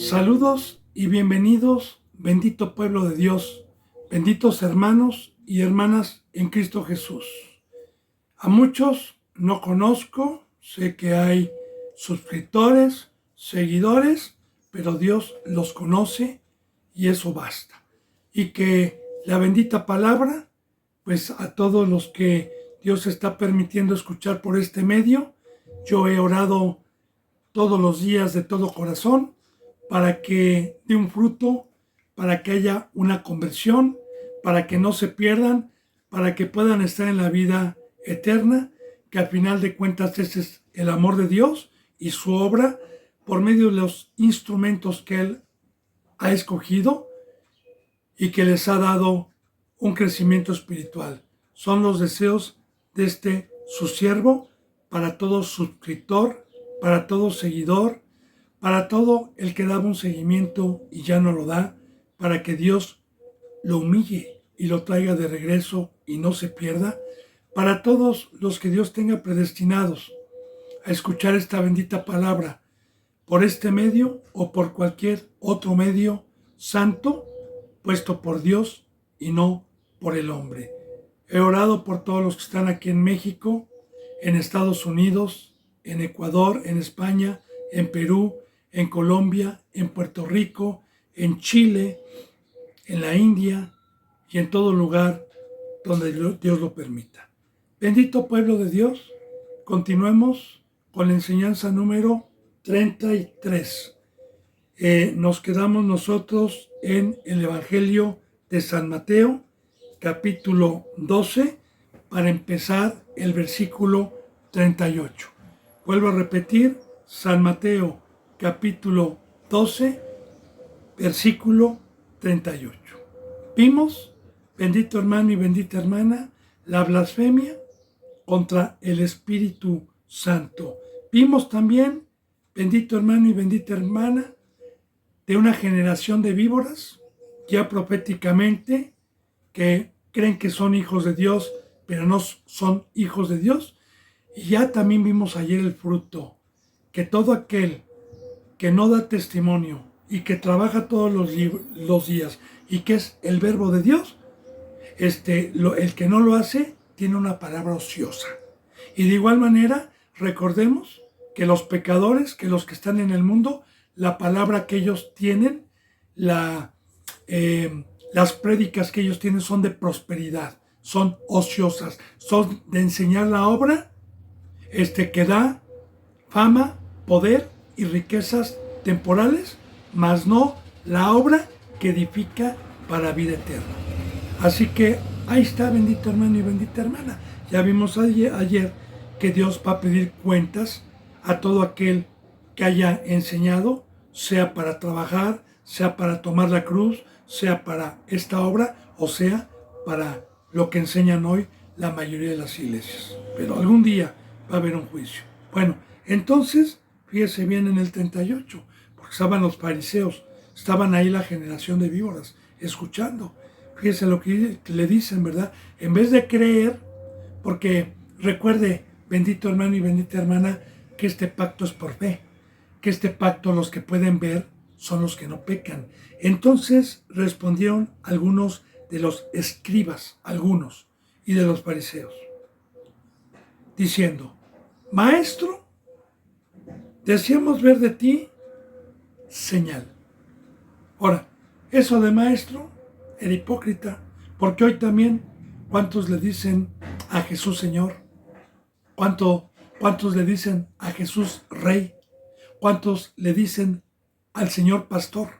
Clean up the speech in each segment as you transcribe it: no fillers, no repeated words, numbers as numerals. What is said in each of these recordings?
Saludos y bienvenidos, bendito pueblo de Dios, benditos hermanos y hermanas en Cristo Jesús. A muchos no conozco, sé que hay suscriptores, seguidores, pero Dios los conoce y eso basta. Y que la bendita palabra, pues a todos los que Dios está permitiendo escuchar por este medio, yo he orado todos los días de todo corazón para que dé un fruto, para que haya una conversión, para que no se pierdan, para que puedan estar en la vida eterna, que al final de cuentas ese es el amor de Dios y su obra por medio de los instrumentos que Él ha escogido y que les ha dado un crecimiento espiritual. Son los deseos de su siervo para todo suscriptor, para todo seguidor, para todo el que daba un seguimiento y ya no lo da, para que Dios lo humille y lo traiga de regreso y no se pierda, para todos los que Dios tenga predestinados a escuchar esta bendita palabra por este medio o por cualquier otro medio santo puesto por Dios y no por el hombre. He orado por todos los que están aquí en México, en Estados Unidos, en Ecuador, en España, en Perú, en Colombia, en Puerto Rico, en Chile, en la India y en todo lugar donde Dios lo permita. Bendito pueblo de Dios, continuemos con la enseñanza número 33. Nos quedamos nosotros en el Evangelio de San Mateo, capítulo 12, para empezar el versículo 38. Vuelvo a repetir, San Mateo, capítulo 12, versículo 38. Vimos, bendito hermano y bendita hermana, la blasfemia contra el Espíritu Santo. Vimos también, bendito hermano y bendita hermana, de una generación de víboras, ya proféticamente, que creen que son hijos de Dios, pero no son hijos de Dios. Y ya también vimos ayer el fruto, que todo aquel que no da testimonio y que trabaja todos los días y que es el verbo de Dios, el que no lo hace tiene una palabra ociosa. Y de igual manera, recordemos que los pecadores, que los que están en el mundo, la palabra que ellos tienen, las prédicas que ellos tienen son de prosperidad, son ociosas, son de enseñar la obra que da fama, poder y riquezas temporales, mas no la obra que edifica para vida eterna. Así que ahí está, bendito hermano y bendita hermana. Ya vimos ayer que Dios va a pedir cuentas a todo aquel que haya enseñado, sea para trabajar, sea para tomar la cruz, sea para esta obra, o sea para lo que enseñan hoy la mayoría de las iglesias. Pero algún día va a haber un juicio. Bueno, entonces, fíjese bien en el 38, porque estaban los fariseos, estaban ahí la generación de víboras, escuchando. Fíjese lo que le dicen, ¿verdad? En vez de creer, porque recuerde, bendito hermano y bendita hermana, que este pacto es por fe, que este pacto los que pueden ver son los que no pecan. Entonces respondieron algunos de los escribas, algunos, y de los fariseos, diciendo: Maestro, deseamos ver de ti señal. Ahora, eso de maestro era hipócrita, porque hoy también, ¿cuántos le dicen a Jesús Señor? ¿Cuántos le dicen a Jesús Rey? ¿Cuántos le dicen al Señor Pastor?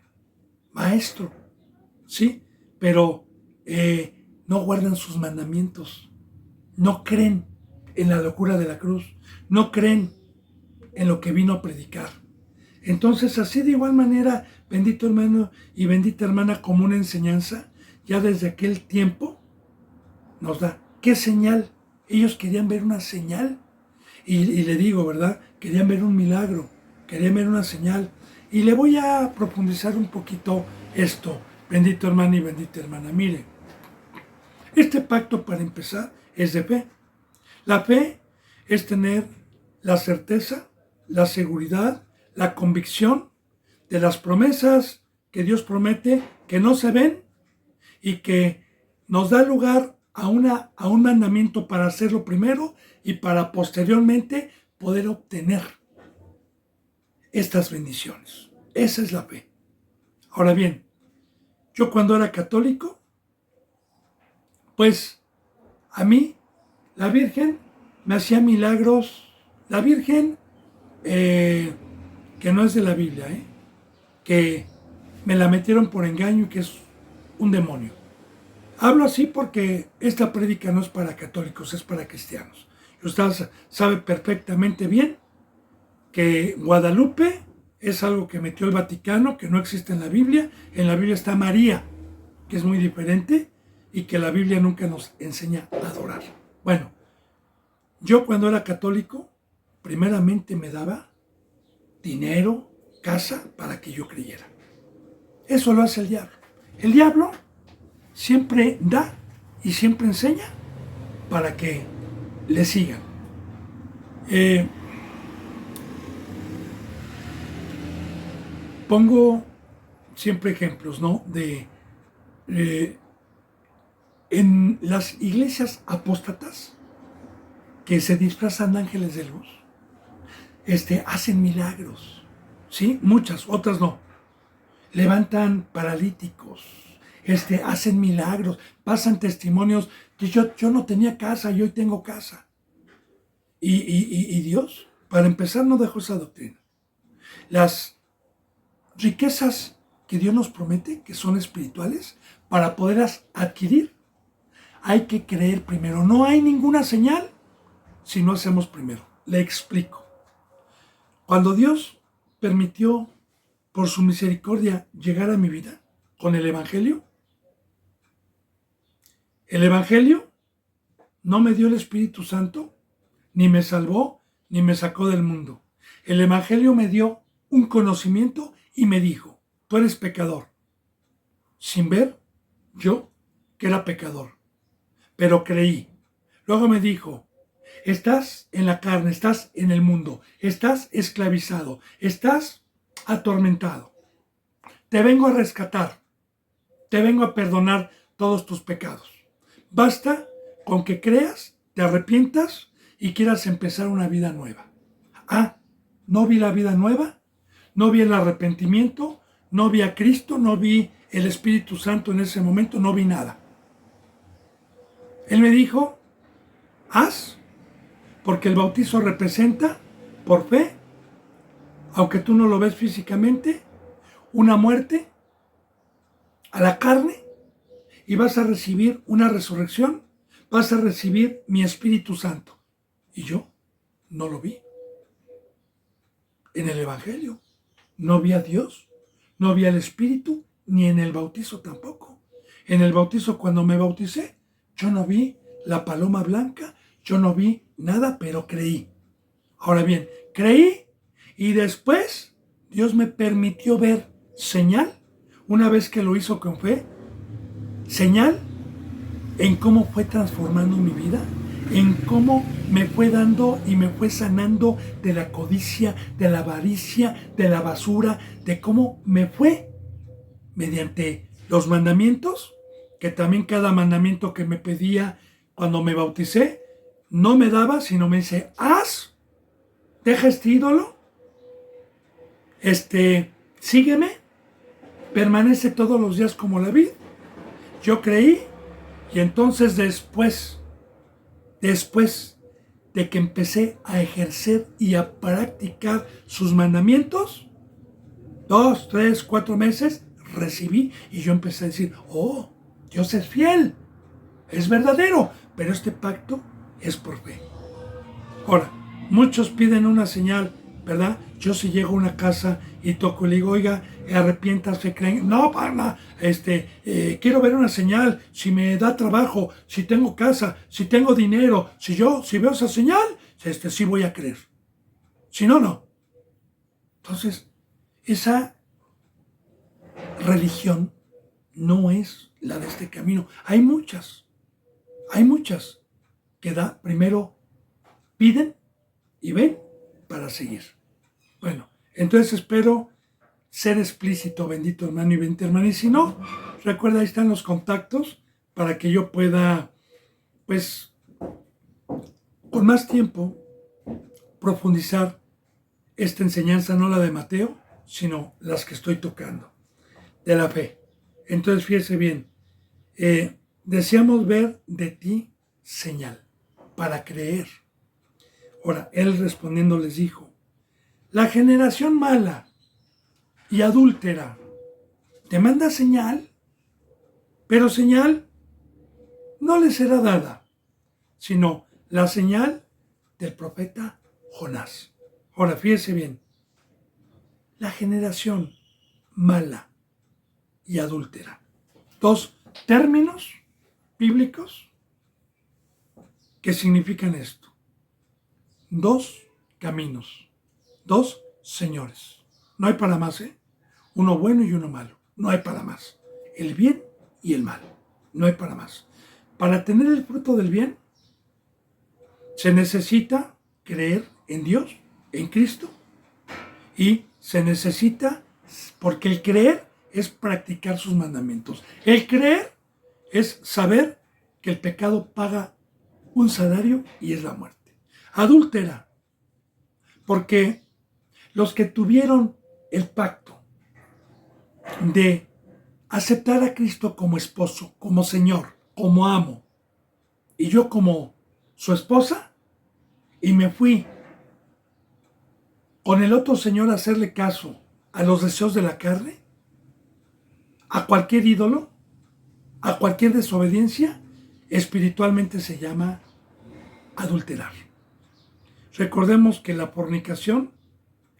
Maestro, ¿sí? Pero no guardan sus mandamientos, no creen en la locura de la cruz, no creen en lo que vino a predicar. Entonces, así de igual manera, bendito hermano y bendita hermana, como una enseñanza, ya desde aquel tiempo nos da. ¿Qué señal? Ellos querían ver una señal. Y le digo, ¿verdad? Querían ver un milagro, querían ver una señal. Y le voy a profundizar un poquito esto, bendito hermano y bendita hermana. Mire, este pacto, para empezar, es de fe. La fe es tener la certeza, la seguridad, la convicción de las promesas que Dios promete, que no se ven y que nos da lugar a un mandamiento para hacerlo primero y para posteriormente poder obtener estas bendiciones. Esa es la fe. Ahora bien, yo cuando era católico, pues a mí la Virgen me hacía milagros. La Virgen, que no es de la Biblia, que me la metieron por engaño y que es un demonio. Hablo así porque esta prédica no es para católicos, es para cristianos. Y usted sabe perfectamente bien que Guadalupe es algo que metió el Vaticano, que no existe en la Biblia. En la Biblia está María, que es muy diferente y que la Biblia nunca nos enseña a adorar. Bueno, yo cuando era católico, primeramente me daba dinero, casa, para que yo creyera. Eso lo hace el diablo. El diablo siempre da y siempre enseña para que le sigan. Pongo siempre ejemplos, ¿no? En las iglesias apóstatas que se disfrazan de ángeles de luz, hacen milagros, ¿sí? Muchas, otras no. Levantan paralíticos, hacen milagros, pasan testimonios que yo no tenía casa y hoy tengo casa. Y Dios, para empezar, no dejó esa doctrina. Las riquezas que Dios nos promete, que son espirituales, para poderlas adquirir, hay que creer primero. No hay ninguna señal si no hacemos primero. Le explico. Cuando Dios permitió, por su misericordia, llegar a mi vida con el Evangelio no me dio el Espíritu Santo, ni me salvó, ni me sacó del mundo. El Evangelio me dio un conocimiento y me dijo, tú eres pecador. Sin ver yo que era pecador, pero creí. Luego me dijo, estás en la carne, estás en el mundo, estás esclavizado, estás atormentado. Te vengo a rescatar, te vengo a perdonar todos tus pecados. Basta con que creas, te arrepientas y quieras empezar una vida nueva. No vi la vida nueva, no vi el arrepentimiento, no vi a Cristo, no vi el Espíritu Santo en ese momento, no vi nada. Él me dijo, haz, porque el bautizo representa, por fe, aunque tú no lo ves físicamente, una muerte a la carne y vas a recibir una resurrección, vas a recibir mi Espíritu Santo. Y yo no lo vi. En el Evangelio no vi a Dios, no vi al Espíritu, ni en el bautizo tampoco. En el bautizo, cuando me bauticé, yo no vi la paloma blanca, yo no vi nada, pero creí. Ahora bien, creí y después Dios me permitió ver señal, una vez que lo hizo con fe, señal en cómo fue transformando mi vida, en cómo me fue dando y me fue sanando de la codicia, de la avaricia, de la basura, de cómo me fue mediante los mandamientos, que también cada mandamiento que me pedía cuando me bauticé, no me daba, sino me dice, haz, deja este ídolo, sígueme, permanece todos los días como la vid. Yo creí y entonces después de que empecé a ejercer y a practicar sus mandamientos, 2, 3, 4 meses, recibí y yo empecé a decir, oh, Dios es fiel, es verdadero, pero este pacto es por fe. Ahora, muchos piden una señal, ¿verdad? Yo si llego a una casa y toco y le digo, oiga, arrepiéntase, creen, no, pana, quiero ver una señal, si me da trabajo, si tengo casa, si tengo dinero, si veo esa señal, sí voy a creer. Si no, no. Entonces, esa religión no es la de este camino. Hay muchas que primero piden y ven para seguir. Bueno, entonces espero ser explícito, bendito hermano y bendita hermana. Y si no, recuerda, ahí están los contactos para que yo pueda, pues, con más tiempo, profundizar esta enseñanza, no la de Mateo, sino las que estoy tocando, de la fe. Entonces, fíjese bien, deseamos ver de ti señal para creer. Ahora, él respondiendo les dijo, la generación mala y adúltera te manda señal, pero señal no le será dada, sino la señal del profeta Jonás. Ahora, fíjese bien, la generación mala y adúltera. Dos términos bíblicos que significan esto. Dos caminos, dos señores. No hay para más, ¿eh? Uno bueno y uno malo. No hay para más. El bien y el mal. No hay para más. Para tener el fruto del bien, se necesita creer en Dios, en Cristo, y se necesita, porque el creer es practicar sus mandamientos. El creer es saber que el pecado paga un salario y es la muerte. Adúltera, porque los que tuvieron el pacto de aceptar a Cristo como esposo, como Señor, como amo, y yo como su esposa, y me fui con el otro señor a hacerle caso a los deseos de la carne, a cualquier ídolo, a cualquier desobediencia, espiritualmente se llama adulterar. Recordemos que la fornicación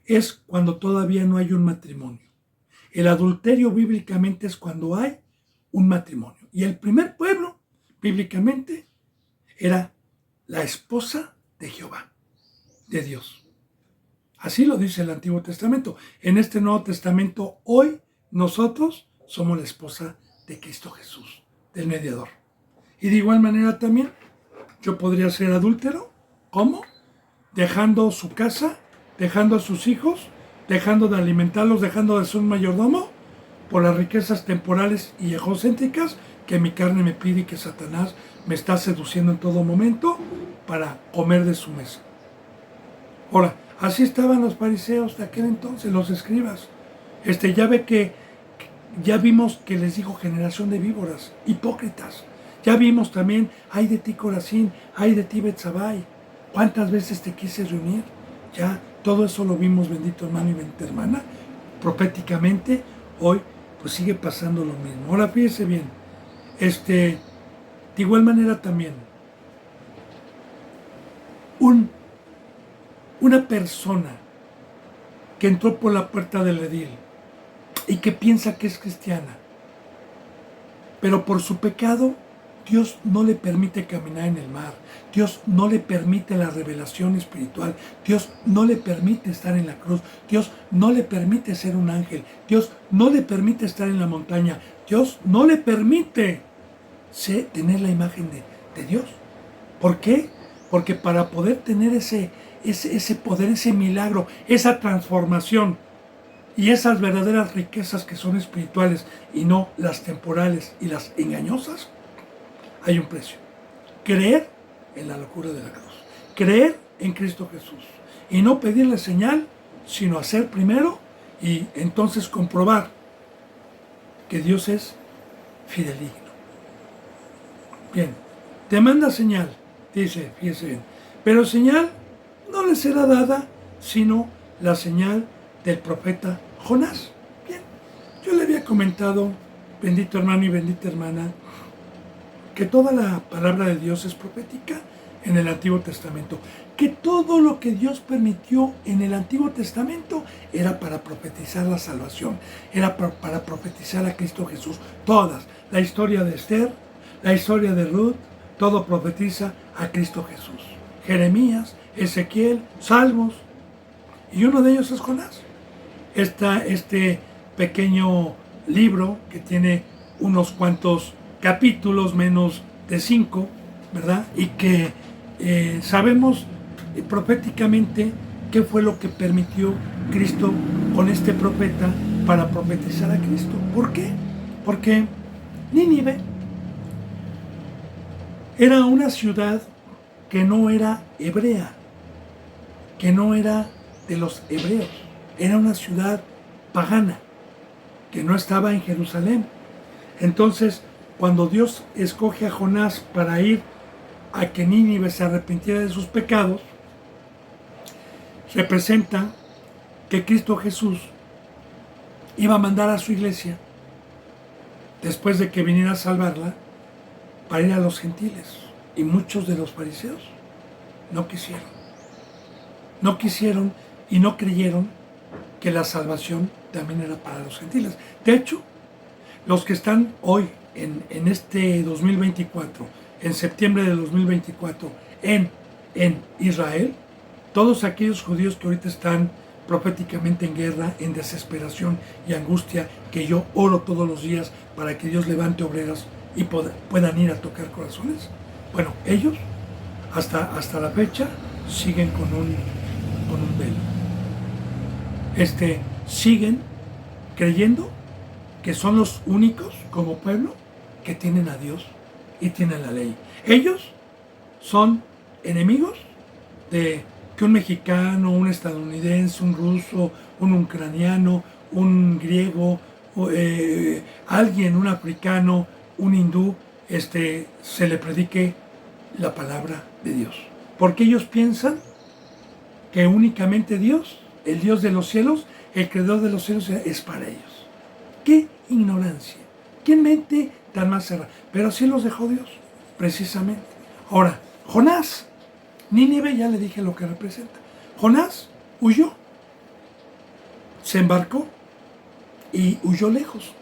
es cuando todavía no hay un matrimonio. El adulterio bíblicamente es cuando hay un matrimonio. Y el primer pueblo, bíblicamente, era la esposa de Jehová, de Dios. Así lo dice el Antiguo Testamento. En este Nuevo Testamento, hoy nosotros somos la esposa de Cristo Jesús, del mediador. Y de igual manera también, yo podría ser adúltero. ¿Cómo? Dejando su casa, dejando a sus hijos, dejando de alimentarlos, dejando de ser un mayordomo, por las riquezas temporales y egocéntricas que mi carne me pide y que Satanás me está seduciendo en todo momento para comer de su mesa. Ahora, así estaban los fariseos de aquel entonces, los escribas. Ya vimos que les dijo generación de víboras, hipócritas. Ya vimos también, ay de ti Corazín, ay de ti Betsabai. ¿Cuántas veces te quise reunir? Ya, todo eso lo vimos, bendito hermano y bendita hermana, proféticamente. Hoy, pues sigue pasando lo mismo. Ahora, fíjese bien, de igual manera también, una persona que entró por la puerta del edil y que piensa que es cristiana, pero por su pecado Dios no le permite caminar en el mar, Dios no le permite la revelación espiritual, Dios no le permite estar en la cruz, Dios no le permite ser un ángel, Dios no le permite estar en la montaña, Dios no le permite tener la imagen de Dios. ¿Por qué? Porque para poder tener ese poder, ese milagro, esa transformación y esas verdaderas riquezas que son espirituales y no las temporales y las engañosas, hay un precio. Creer en la locura de la cruz. Creer en Cristo Jesús. Y no pedirle señal, sino hacer primero y entonces comprobar que Dios es fideligno. Bien, te manda señal, dice, fíjese bien, pero señal no le será dada, sino la señal del profeta Jonás. Bien, yo le había comentado, bendito hermano y bendita hermana, que toda la palabra de Dios es profética en el Antiguo Testamento, que todo lo que Dios permitió en el Antiguo Testamento era para profetizar la salvación, era para profetizar a Cristo Jesús. Todas, la historia de Esther, la historia de Ruth, todo profetiza a Cristo Jesús. Jeremías, Ezequiel, Salmos, y uno de ellos es Jonás. Este pequeño libro que tiene unos cuantos capítulos, menos de 5, ¿verdad? Y que sabemos proféticamente qué fue lo que permitió Cristo con este profeta para profetizar a Cristo. ¿Por qué? Porque Nínive era una ciudad que no era hebrea, que no era de los hebreos, era una ciudad pagana, que no estaba en Jerusalén. Entonces, cuando Dios escoge a Jonás para ir a que Nínive se arrepintiera de sus pecados, representa que Cristo Jesús iba a mandar a su iglesia, después de que viniera a salvarla, para ir a los gentiles. Y muchos de los fariseos no quisieron. No quisieron y no creyeron que la salvación también era para los gentiles. De hecho, los que están hoy en este 2024, en septiembre de 2024, en Israel, todos aquellos judíos que ahorita están proféticamente en guerra, en desesperación y angustia, que yo oro todos los días para que Dios levante obreras y puedan ir a tocar corazones. Bueno, ellos hasta la fecha siguen con un velo. Siguen creyendo que son los únicos como pueblo que tienen a Dios y tienen la ley. Ellos son enemigos de que un mexicano, un estadounidense, un ruso, un ucraniano, un griego, alguien, un africano, un hindú, se le predique la palabra de Dios. Porque ellos piensan que únicamente Dios, el Dios de los cielos, el creador de los cielos, es para ellos. ¡Qué ignorancia! ¡Qué mente tan más cerrada! Pero así los dejó Dios, precisamente. Ahora, Jonás, Nínive, ya le dije lo que representa. Jonás huyó, se embarcó y huyó lejos.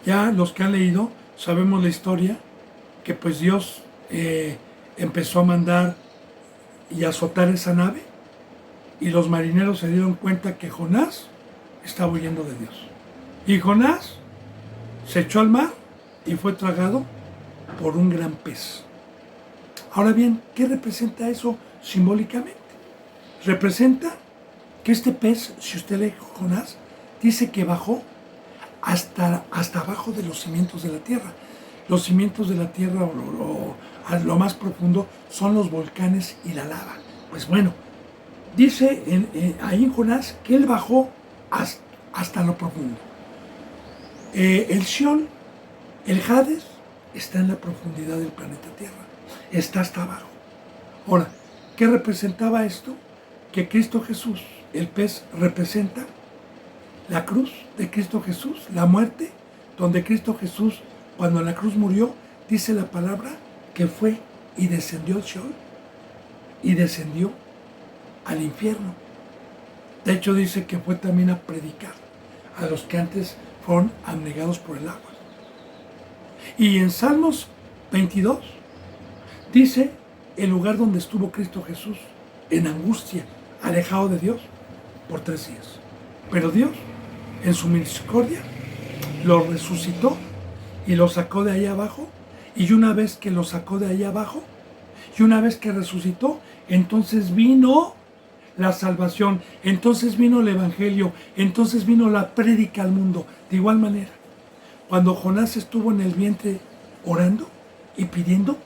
Ya los que han leído sabemos la historia, que pues Dios empezó a mandar y azotar esa nave, y los marineros se dieron cuenta que Jonás estaba huyendo de Dios. Y Jonás se echó al mar y fue tragado por un gran pez. Ahora bien, ¿qué representa eso simbólicamente? Representa que este pez, si usted lee Jonás, dice que bajó hasta abajo de los cimientos de la tierra. Los cimientos de la tierra a lo más profundo son los volcanes y la lava. Pues bueno, dice ahí en Jonás que él bajó hasta lo profundo. El Sheol, el Hades, está en la profundidad del planeta Tierra. Está hasta abajo. Ahora, ¿qué representaba esto? Que Cristo Jesús, el pez, representa la cruz de Cristo Jesús, la muerte, donde Cristo Jesús, cuando en la cruz murió, dice la palabra que fue y descendió al Sheol y descendió al infierno. De hecho, dice que fue también a predicar a los que antes fueron abnegados por el agua. Y en Salmos 22 dice el lugar donde estuvo Cristo Jesús, en angustia, alejado de Dios, por 3 días. Pero Dios, en su misericordia, lo resucitó y lo sacó de allá abajo. Y una vez que lo sacó de allá abajo, y una vez que resucitó, entonces vino la salvación, entonces vino el evangelio, entonces vino la prédica al mundo. De igual manera, cuando Jonás estuvo en el vientre orando y pidiendo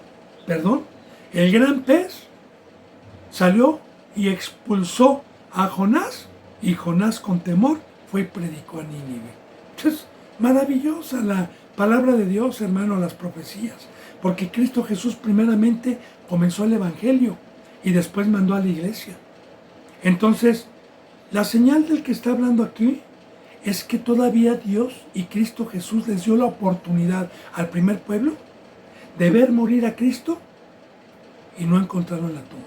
perdón, el gran pez salió y expulsó a Jonás, y Jonás con temor fue y predicó a Nínive. Es maravillosa la palabra de Dios, hermano, las profecías, porque Cristo Jesús primeramente comenzó el evangelio y después mandó a la iglesia. Entonces, la señal del que está hablando aquí es que todavía Dios y Cristo Jesús les dio la oportunidad al primer pueblo de ver morir a Cristo y no encontrarlo en la tumba.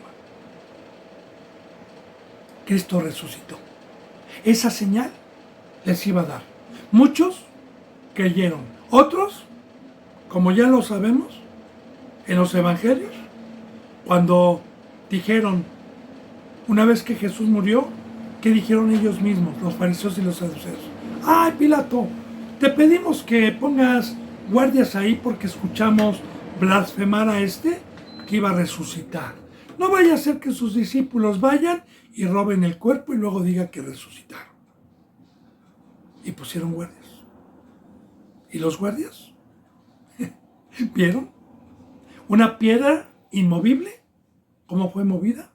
Cristo resucitó. Esa señal les iba a dar. Muchos creyeron. Otros, como ya lo sabemos, en los evangelios, cuando dijeron, una vez que Jesús murió, ¿qué dijeron ellos mismos, los fariseos y los saduceos? ¡Ay, Pilato! Te pedimos que pongas guardias ahí porque escuchamos blasfemar a que iba a resucitar. No vaya a ser que sus discípulos vayan y roben el cuerpo y luego digan que resucitaron. y pusieron guardias. ¿Y los guardias vieron una piedra inmovible? ¿Cómo fue movida?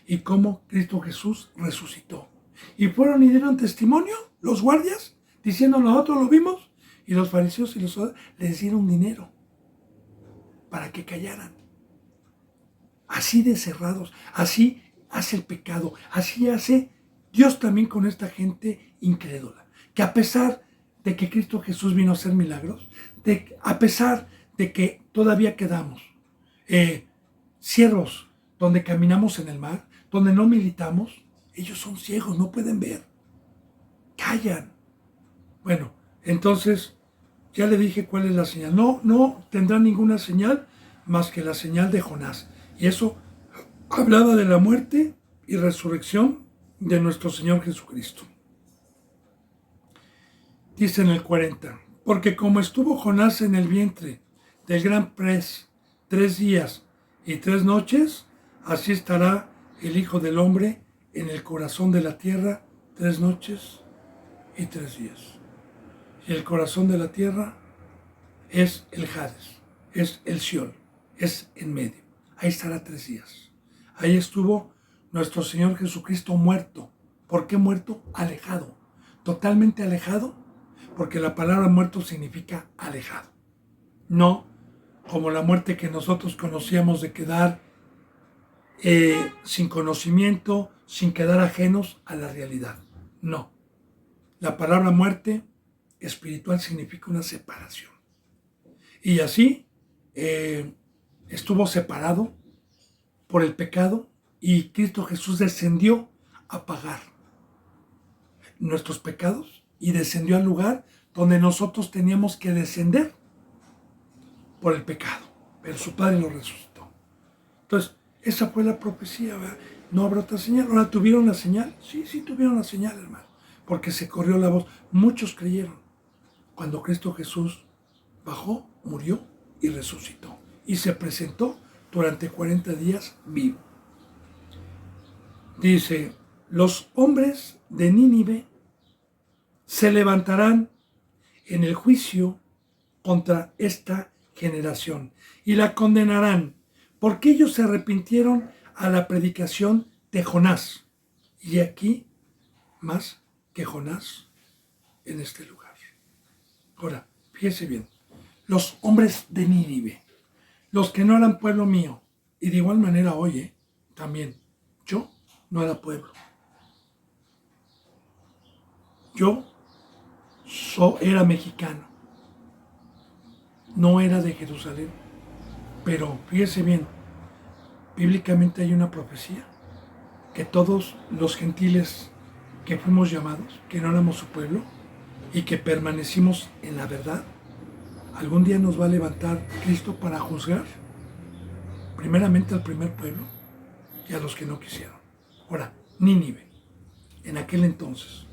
Y cómo Cristo Jesús resucitó. Y fueron y dieron testimonio, los guardias, diciendo nosotros lo vimos. Y los fariseos y los les dieron dinero para que callaran. Así de cerrados, así hace el pecado, así hace Dios también con esta gente incrédula. Que a pesar de que Cristo Jesús vino a hacer milagros, a pesar de que todavía quedamos ciegos donde caminamos en el mar, donde no militamos, ellos son ciegos, no pueden ver. Callan. Bueno, entonces ya le dije cuál es la señal. No tendrá ninguna señal más que la señal de Jonás. Y eso hablaba de la muerte y resurrección de nuestro Señor Jesucristo. Dice en el 40, porque como estuvo Jonás en el vientre del gran pez 3 días y 3 noches, así estará el Hijo del Hombre en el corazón de la tierra 3 noches y 3 días. Y el corazón de la tierra es el Hades, es el Sheol, es en medio. Ahí estará 3 días. Ahí estuvo nuestro Señor Jesucristo muerto. ¿Por qué muerto? Alejado. Totalmente alejado, porque la palabra muerto significa alejado. No como la muerte que nosotros conocíamos de quedar sin conocimiento, sin quedar ajenos a la realidad. No. La palabra muerte espiritual significa una separación. Y así estuvo separado por el pecado y Cristo Jesús descendió a pagar nuestros pecados y descendió al lugar donde nosotros teníamos que descender por el pecado. Pero su Padre lo resucitó. Entonces, esa fue la profecía, ¿verdad? No habrá otra señal. ¿Ahora tuvieron la señal? Sí tuvieron la señal, hermano. Porque se corrió la voz. Muchos creyeron cuando Cristo Jesús bajó, murió y resucitó. Y se presentó durante 40 días vivo. Dice, los hombres de Nínive se levantarán en el juicio contra esta generación y la condenarán, porque ellos se arrepintieron a la predicación de Jonás. Y aquí, más que Jonás en este lugar. Ahora, fíjese bien, los hombres de Nínive, los que no eran pueblo mío, y de igual manera, oye, también, yo no era pueblo. Yo era mexicano, no era de Jerusalén, pero fíjese bien, bíblicamente hay una profecía que todos los gentiles que fuimos llamados, que no éramos su pueblo y que permanecimos en la verdad, algún día nos va a levantar Cristo para juzgar primeramente al primer pueblo y a los que no quisieron. Ahora, Nínive, en aquel entonces,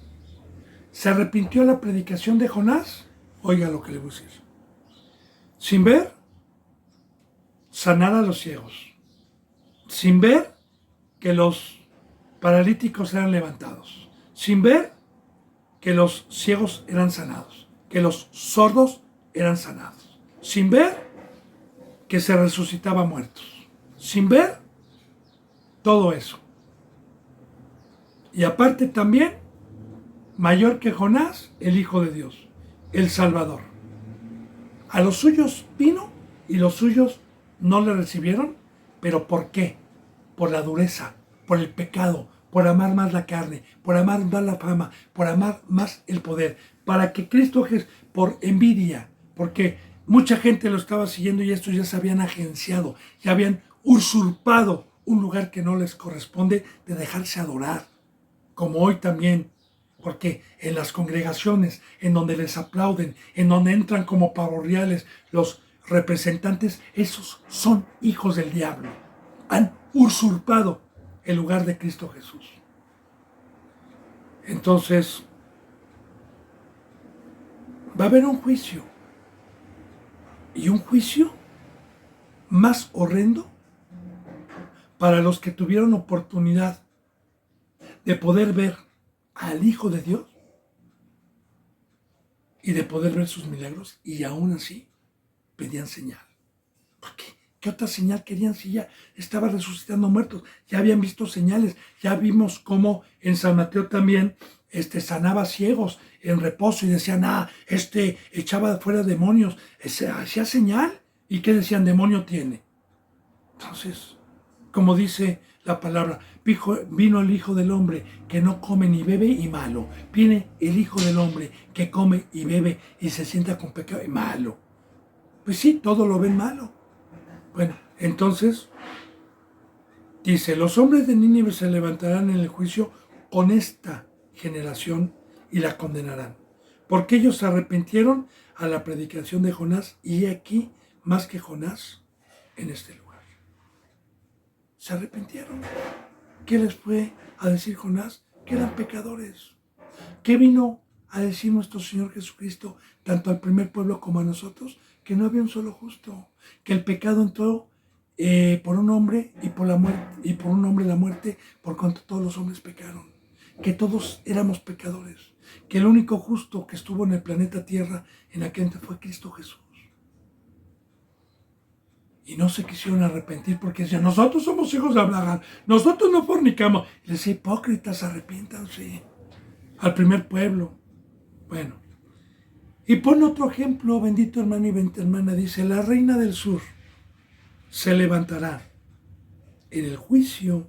se arrepintió a la predicación de Jonás. Oiga lo que le voy a decir. Sin ver, sanar a los ciegos. Sin ver que los paralíticos eran levantados. Sin ver que los ciegos eran sanados. Que los sordos eran sanados. Sin ver que se resucitaban muertos. Sin ver todo eso. Y aparte también, mayor que Jonás, el Hijo de Dios, el Salvador. A los suyos vino y los suyos no le recibieron. ¿Pero por qué? Por la dureza, por el pecado, por amar más la carne, por amar más la fama, por amar más el poder. Para que Cristo Jesús, por envidia, porque mucha gente lo estaba siguiendo y estos ya se habían agenciado, ya habían usurpado un lugar que no les corresponde de dejarse adorar. Como hoy también, porque en las congregaciones, en donde les aplauden, en donde entran como parroquiales los representantes, esos son hijos del diablo. Han usurpado el lugar de Cristo Jesús. Entonces, va a haber un juicio. Y un juicio más horrendo para los que tuvieron oportunidad de poder ver al Hijo de Dios y de poder ver sus milagros, y aún así pedían señal. ¿Por qué? ¿Qué otra señal querían si ya estaba resucitando muertos? Ya habían visto señales, ya vimos cómo en San Mateo también sanaba ciegos en reposo y decían, echaba fuera demonios, hacía señal. ¿Y qué decían? Demonio tiene. Entonces, como dice la palabra, vino el Hijo del Hombre que no come ni bebe y malo. Viene el Hijo del Hombre que come y bebe y se sienta con pecado y malo. Pues sí, todo lo ven malo. Bueno, entonces, dice, los hombres de Nínive se levantarán en el juicio con esta generación y la condenarán. Porque ellos se arrepintieron a la predicación de Jonás y he aquí más que Jonás en este lugar. Se arrepintieron. ¿Qué les fue a decir Jonás? Que eran pecadores. ¿Qué vino a decir nuestro Señor Jesucristo tanto al primer pueblo como a nosotros? Que no había un solo justo. Que el pecado entró por un hombre y por un hombre la muerte, por cuanto todos los hombres pecaron. Que todos éramos pecadores. Que el único justo que estuvo en el planeta Tierra en aquel entonces fue Cristo Jesús. Y no se quisieron arrepentir porque decían, nosotros somos hijos de Abraham, nosotros no fornicamos. Y les decía, hipócritas, arrepiéntanse. Al primer pueblo. Bueno. Y pone otro ejemplo, bendito hermano y bendita hermana, dice, la reina del sur se levantará en el juicio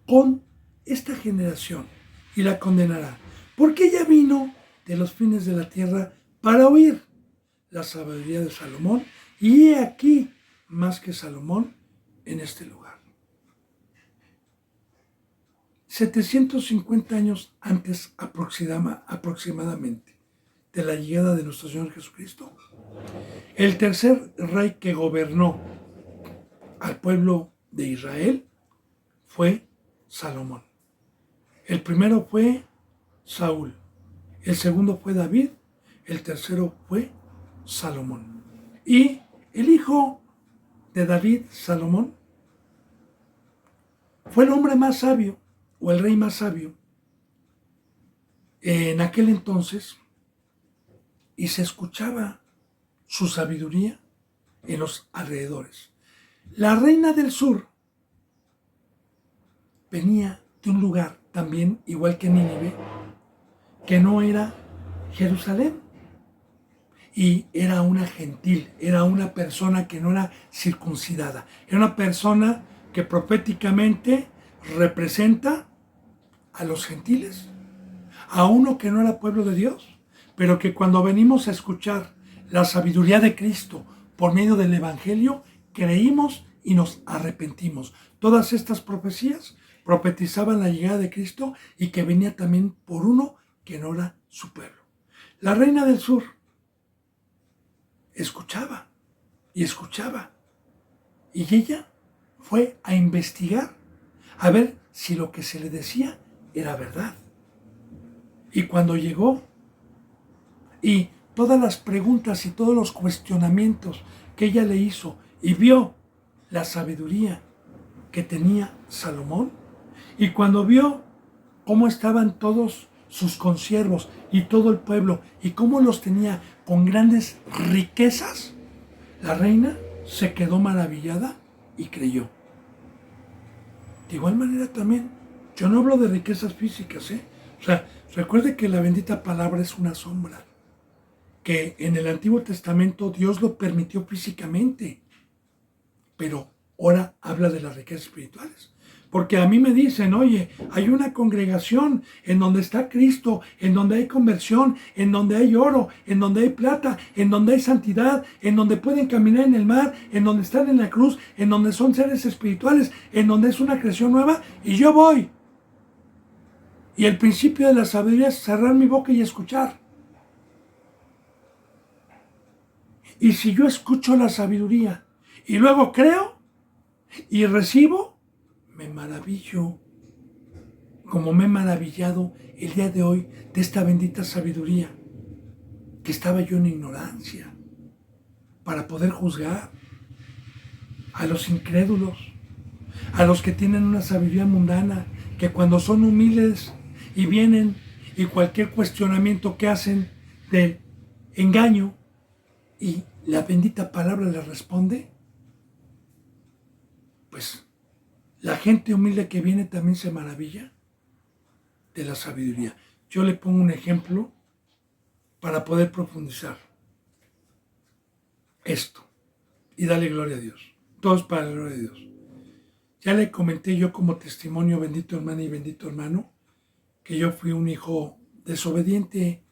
con esta generación y la condenará. Porque ella vino de los fines de la tierra para oír la sabiduría de Salomón. Y he aquí más que Salomón en este lugar. 750 años antes aproximadamente de la llegada de nuestro Señor Jesucristo, el tercer rey que gobernó al pueblo de Israel fue Salomón. El primero fue Saúl, el segundo fue David, el tercero fue Salomón. Y el hijo de David, Salomón, fue el hombre más sabio, o el rey más sabio, en aquel entonces, y se escuchaba su sabiduría en los alrededores. La reina del sur venía de un lugar también, igual que Nínive, que no era Jerusalén. Y era una gentil, era una persona que no era circuncidada. Era una persona que proféticamente representa a los gentiles, a uno que no era pueblo de Dios, pero que cuando venimos a escuchar la sabiduría de Cristo por medio del Evangelio, creímos y nos arrepentimos. Todas estas profecías profetizaban la llegada de Cristo y que venía también por uno que no era su pueblo. La reina del sur escuchaba y escuchaba. Y ella fue a investigar, a ver si lo que se le decía era verdad. Y cuando llegó, y todas las preguntas y todos los cuestionamientos que ella le hizo, y vio la sabiduría que tenía Salomón, y cuando vio cómo estaban todos sus consiervos y todo el pueblo, y cómo los tenía con grandes riquezas, la reina se quedó maravillada y creyó. De igual manera también, yo no hablo de riquezas físicas, O sea, recuerde que la bendita palabra es una sombra, que en el Antiguo Testamento Dios lo permitió físicamente, pero ahora habla de las riquezas espirituales. Porque a mí me dicen, oye, hay una congregación en donde está Cristo, en donde hay conversión, en donde hay oro, en donde hay plata, en donde hay santidad, en donde pueden caminar en el mar, en donde están en la cruz, en donde son seres espirituales, en donde es una creación nueva, y yo voy. Y el principio de la sabiduría es cerrar mi boca y escuchar. Y si yo escucho la sabiduría y luego creo y recibo, me maravillo, como me he maravillado el día de hoy de esta bendita sabiduría, que estaba yo en ignorancia, para poder juzgar a los incrédulos, a los que tienen una sabiduría mundana, que cuando son humildes y vienen y cualquier cuestionamiento que hacen de engaño y la bendita palabra le responde, pues la gente humilde que viene también se maravilla de la sabiduría. Yo le pongo un ejemplo para poder profundizar esto y darle gloria a Dios. Todo es para la gloria de Dios. Ya le comenté yo como testimonio, bendito hermano y bendito hermano, que yo fui un hijo desobediente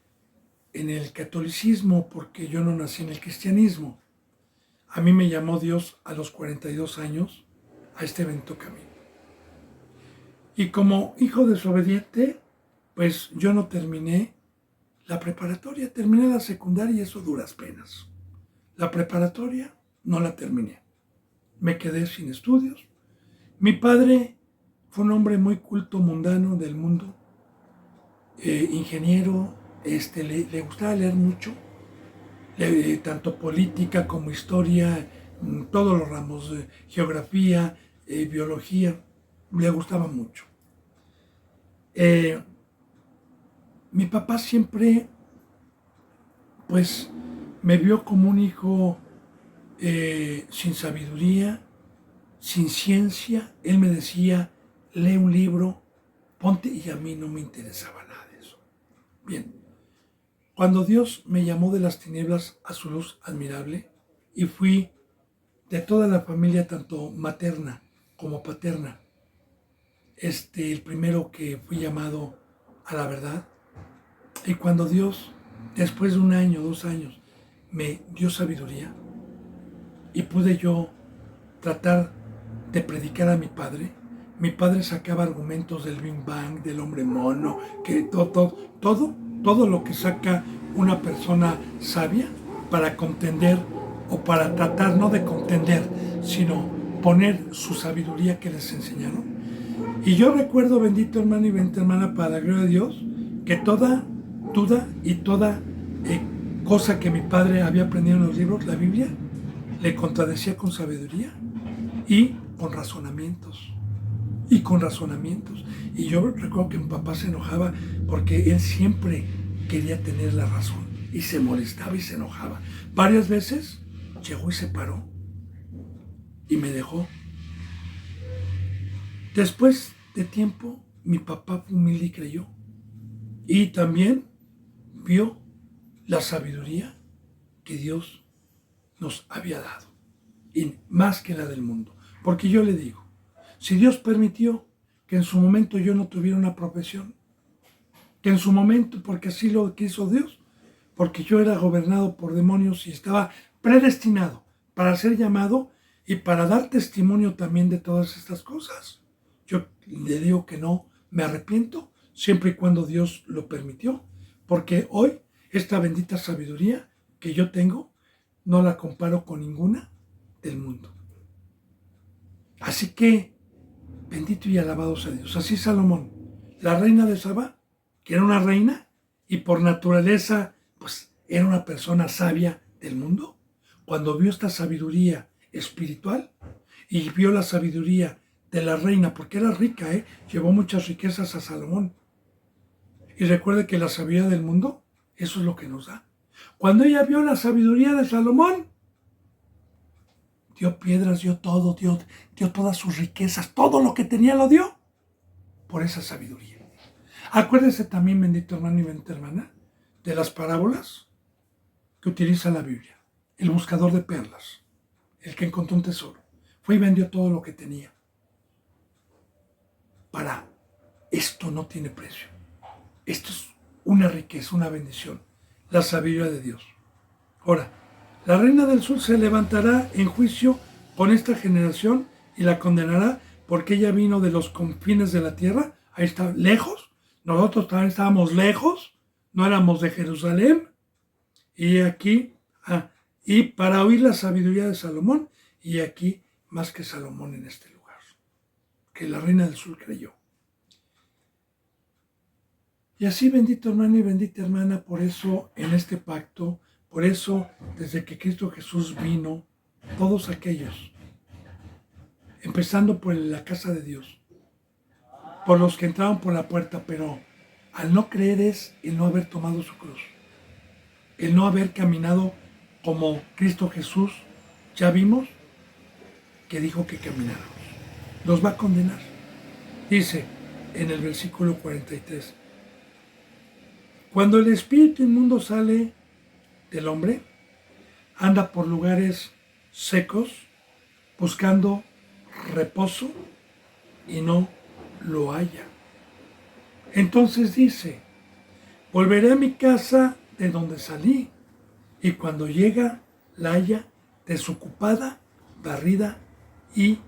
en el catolicismo porque yo no nací en el cristianismo. A mí me llamó Dios a los 42 años a este bendito camino. Y como hijo desobediente, pues yo no terminé la preparatoria, terminé la secundaria y eso duras penas. La preparatoria no la terminé. Me quedé sin estudios. Mi padre fue un hombre muy culto, mundano del mundo, ingeniero, le gustaba leer mucho, tanto política como historia, todos los ramos, geografía, biología, le gustaba mucho. Mi papá siempre, pues, me vio como un hijo sin sabiduría, sin ciencia. Él me decía, lee un libro, ponte, y a mí no me interesaba nada de eso. Bien, cuando Dios me llamó de las tinieblas a su luz admirable y fui de toda la familia, tanto materna como paterna, el primero que fui llamado a la verdad, y cuando Dios, después de 1 año, 2 años, me dio sabiduría y pude yo tratar de predicar a mi padre sacaba argumentos del Big Bang, del hombre mono, que todo lo que saca una persona sabia para contender o para tratar no de contender, sino poner su sabiduría que les enseñaron. Y yo recuerdo, bendito hermano y bendita hermana, para la gloria de Dios, que toda duda y toda cosa que mi padre había aprendido en los libros, la Biblia, le contradecía con sabiduría y con razonamientos. Y yo recuerdo que mi papá se enojaba porque él siempre quería tener la razón y se molestaba y se enojaba. Varias veces llegó y se paró y me dejó. Después de tiempo, mi papá fue humilde y creyó. Y también vio la sabiduría que Dios nos había dado, y más que la del mundo. Porque yo le digo, si Dios permitió que en su momento yo no tuviera una profesión, que en su momento, porque así lo quiso Dios, porque yo era gobernado por demonios y estaba predestinado para ser llamado y para dar testimonio también de todas estas cosas, yo le digo que no me arrepiento, siempre y cuando Dios lo permitió, porque hoy esta bendita sabiduría que yo tengo no la comparo con ninguna del mundo. Así que bendito y alabado sea Dios. Así Salomón, la reina de Saba, que era una reina y por naturaleza pues era una persona sabia del mundo, cuando vio esta sabiduría espiritual y vio la sabiduría de la reina, porque era rica, llevó muchas riquezas a Salomón. Y recuerde que la sabiduría del mundo, eso es lo que nos da. Cuando ella vio la sabiduría de Salomón, dio piedras, dio todo, dio todas sus riquezas, todo lo que tenía lo dio por esa sabiduría. Acuérdese también, bendito hermano y bendita hermana, de las parábolas que utiliza la Biblia. El buscador de perlas, el que encontró un tesoro, fue y vendió todo lo que tenía. Para esto no tiene precio. Esto es una riqueza, una bendición, la sabiduría de Dios. Ahora, la reina del sur se levantará en juicio con esta generación y la condenará porque ella vino de los confines de la tierra. Ahí está, lejos. Nosotros también estábamos lejos, no éramos de Jerusalén. Y aquí, y para oír la sabiduría de Salomón, y aquí más que Salomón en este lugar, que la reina del sur creyó. Y así, bendito hermano y bendita hermana, por eso en este pacto, por eso desde que Cristo Jesús vino, todos aquellos, empezando por la casa de Dios, por los que entraban por la puerta, pero al no creer es el no haber tomado su cruz. el no haber caminado como Cristo Jesús, ya vimos que dijo que camináramos. Nos va a condenar. Dice en el versículo 43, cuando el espíritu inmundo sale del hombre, anda por lugares secos, buscando reposo y no lo halla. Entonces dice, volveré a mi casa de donde salí, y cuando llega la halla desocupada, barrida y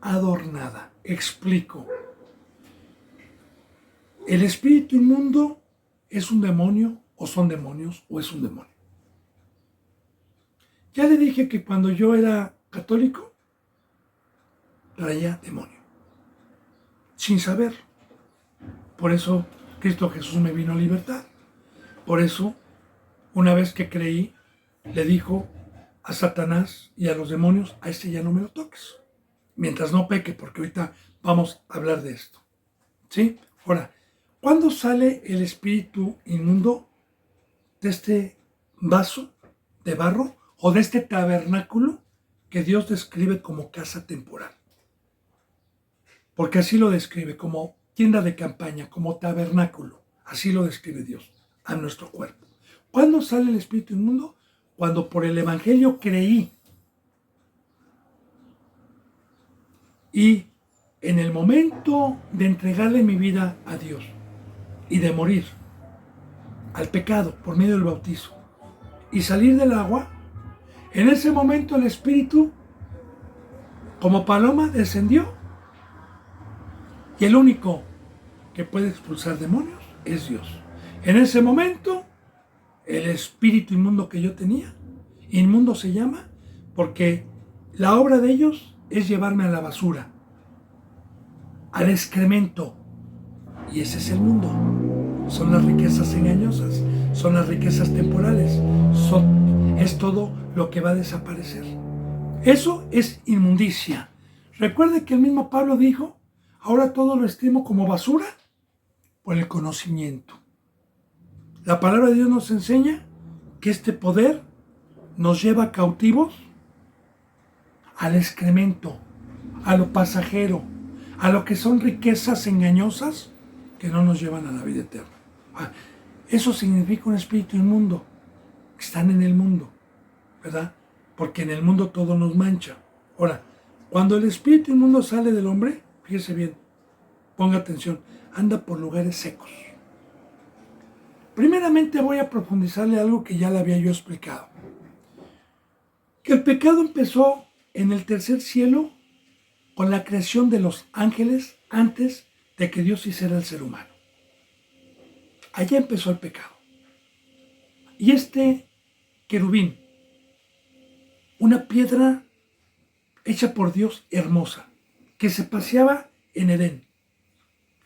adornada. Explico. El espíritu inmundo es un demonio, o son demonios, o es un demonio. Ya le dije que cuando yo era católico, traía demonio, sin saberlo. Por eso Cristo Jesús me vino a libertar. Por eso, una vez que creí, le dijo a Satanás y a los demonios, a este ya no me lo toques, mientras no peque, porque ahorita vamos a hablar de esto. ¿Sí? Ahora, ¿cuándo sale el espíritu inmundo de este vaso de barro o de este tabernáculo que Dios describe como casa temporal? Porque así lo describe, como tienda de campaña, como tabernáculo. Así lo describe Dios a nuestro cuerpo. ¿Cuándo sale el espíritu inmundo? Cuando por el evangelio creí. Y en el momento de entregarle mi vida a Dios y de morir al pecado por medio del bautizo y salir del agua, en ese momento el espíritu, como paloma, descendió. Y el único que puede expulsar demonios es Dios. En ese momento, el espíritu inmundo que yo tenía, inmundo se llama porque la obra de ellos es llevarme a la basura, al excremento. Y ese es el mundo. Son las riquezas engañosas, son las riquezas temporales, es todo lo que va a desaparecer. Eso es inmundicia. Recuerde que el mismo Pablo dijo, ahora todo lo estimo como basura por el conocimiento. La palabra de Dios nos enseña que este poder nos lleva cautivos al excremento, a lo pasajero, a lo que son riquezas engañosas que no nos llevan a la vida eterna. Eso significa un espíritu inmundo. Están en el mundo, ¿verdad? Porque en el mundo todo nos mancha. Ahora, cuando el espíritu inmundo sale del hombre, fíjese bien, ponga atención, anda por lugares secos. Primeramente voy a profundizarle algo que ya le había yo explicado. Que el pecado empezó en el tercer cielo con la creación de los ángeles antes de que Dios hiciera el ser humano. Allá empezó el pecado. Y este querubín, una piedra hecha por Dios hermosa, que se paseaba en Edén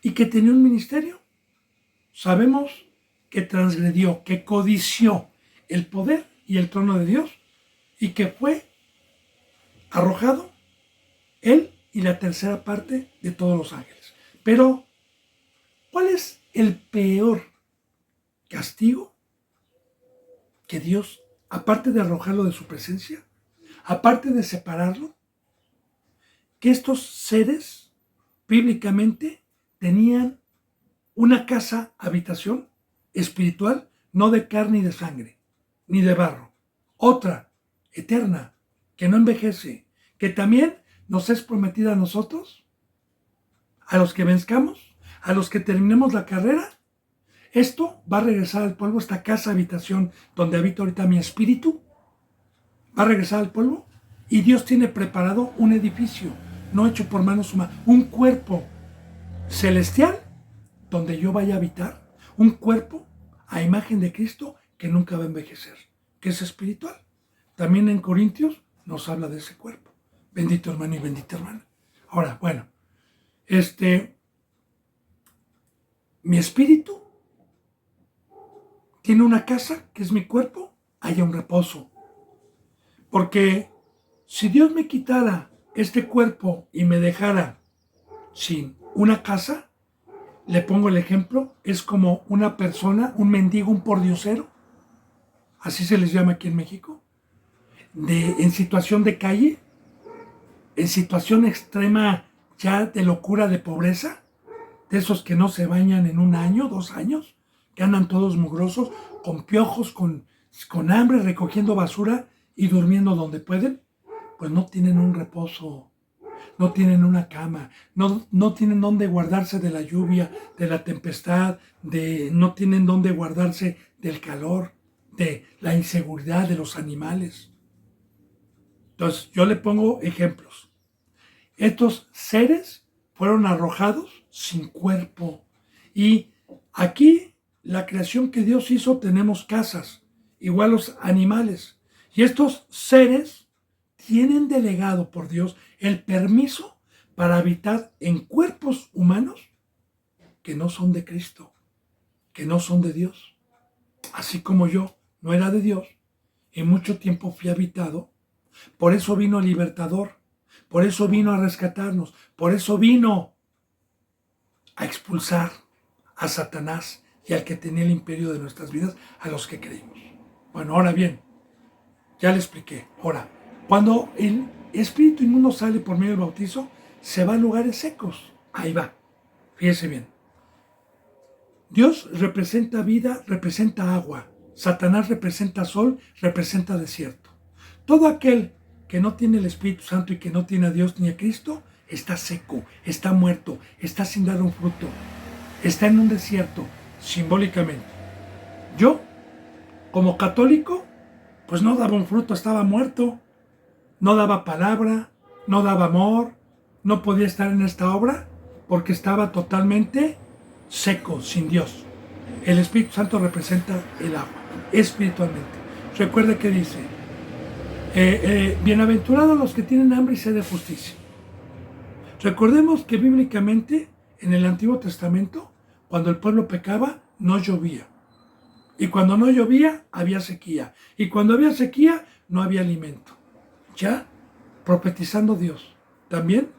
y que tenía un ministerio, sabemos que transgredió, que codició el poder y el trono de Dios y que fue arrojado él y la tercera parte de todos los ángeles. Pero, ¿cuál es el peor castigo que Dios, aparte de arrojarlo de su presencia, aparte de separarlo, que estos seres bíblicamente tenían una casa, habitación espiritual, no de carne y de sangre, ni de barro, otra, eterna, que no envejece, que también nos es prometida a nosotros, a los que venzcamos, a los que terminemos la carrera. Esto va a regresar al polvo, esta casa, habitación donde habita ahorita mi espíritu, va a regresar al polvo y Dios tiene preparado un edificio, no hecho por manos humanas, un cuerpo celestial donde yo vaya a habitar, un cuerpo a imagen de Cristo que nunca va a envejecer, que es espiritual. También en Corintios nos habla de ese cuerpo. Bendito hermano y bendita hermana. Ahora, bueno, mi espíritu tiene una casa que es mi cuerpo, haya un reposo. Porque si Dios me quitara este cuerpo y me dejara sin una casa, le pongo el ejemplo, es como una persona, un mendigo, un pordiosero, así se les llama aquí en México, en situación de calle, en situación extrema ya de locura, de pobreza, de esos que no se bañan en 1 año, 2 años, que andan todos mugrosos, con piojos, con hambre, recogiendo basura y durmiendo donde pueden, pues no tienen un reposo, no tienen una cama, no tienen dónde guardarse de la lluvia, de la tempestad, no tienen dónde guardarse del calor, de la inseguridad de los animales. Entonces, yo le pongo ejemplos. Estos seres fueron arrojados sin cuerpo. Y aquí, la creación que Dios hizo, tenemos casas, igual los animales. Y estos seres tienen delegado por Dios el permiso para habitar en cuerpos humanos que no son de Cristo, que no son de Dios. Así como yo no era de Dios y mucho tiempo fui habitado, por eso vino el libertador, por eso vino a rescatarnos, por eso vino a expulsar a Satanás y al que tenía el imperio de nuestras vidas, a los que creímos. Bueno, ahora bien, ya le expliqué. Ahora, cuando el espíritu inmundo sale por medio del bautizo, se va a lugares secos. Ahí va. Fíjese bien. Dios representa vida, representa agua. Satanás representa sol, representa desierto. Todo aquel que no tiene el Espíritu Santo y que no tiene a Dios ni a Cristo, está seco, está muerto, está sin dar un fruto. Está en un desierto, simbólicamente. Yo, como católico, pues no daba un fruto, estaba muerto. No daba palabra, no daba amor, no podía estar en esta obra porque estaba totalmente seco, sin Dios. El Espíritu Santo representa el agua, espiritualmente. Recuerde que dice, bienaventurados los que tienen hambre y sed de justicia. Recordemos que bíblicamente, en el Antiguo Testamento, cuando el pueblo pecaba, no llovía. Y cuando no llovía, había sequía. Y cuando había sequía, no había alimento. Ya profetizando Dios también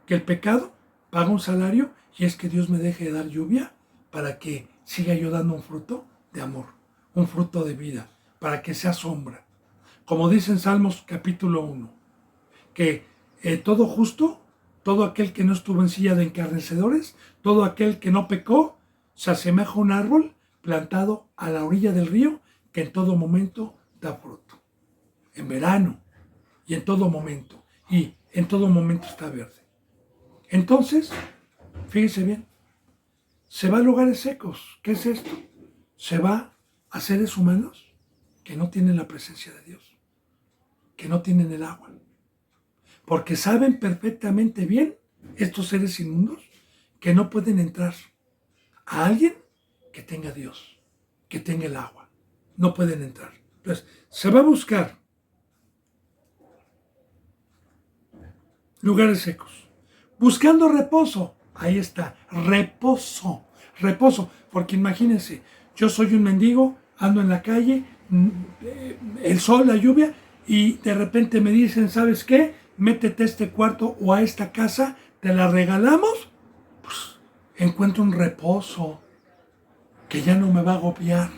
que el pecado paga un salario y es que Dios me deje de dar lluvia para que siga yo dando un fruto de amor, un fruto de vida, para que sea sombra. Como dice en Salmos capítulo 1, que todo justo, todo aquel que no estuvo en silla de encarnecedores, todo aquel que no pecó, se asemeja a un árbol plantado a la orilla del río que en todo momento da fruto. En verano, y en todo momento está verde. Entonces, fíjese bien, se va a lugares secos. ¿Qué es esto? Se va a seres humanos que no tienen la presencia de Dios, que no tienen el agua, porque saben perfectamente bien estos seres inmundos que no pueden entrar a alguien que tenga Dios, que tenga el agua. No pueden entrar. Entonces, se va a buscar lugares secos, buscando reposo. Ahí está, reposo, porque imagínense, yo soy un mendigo, ando en la calle, el sol, la lluvia, y de repente me dicen, ¿sabes qué? Métete a este cuarto o a esta casa, te la regalamos, pues encuentro un reposo que ya no me va a agobiar.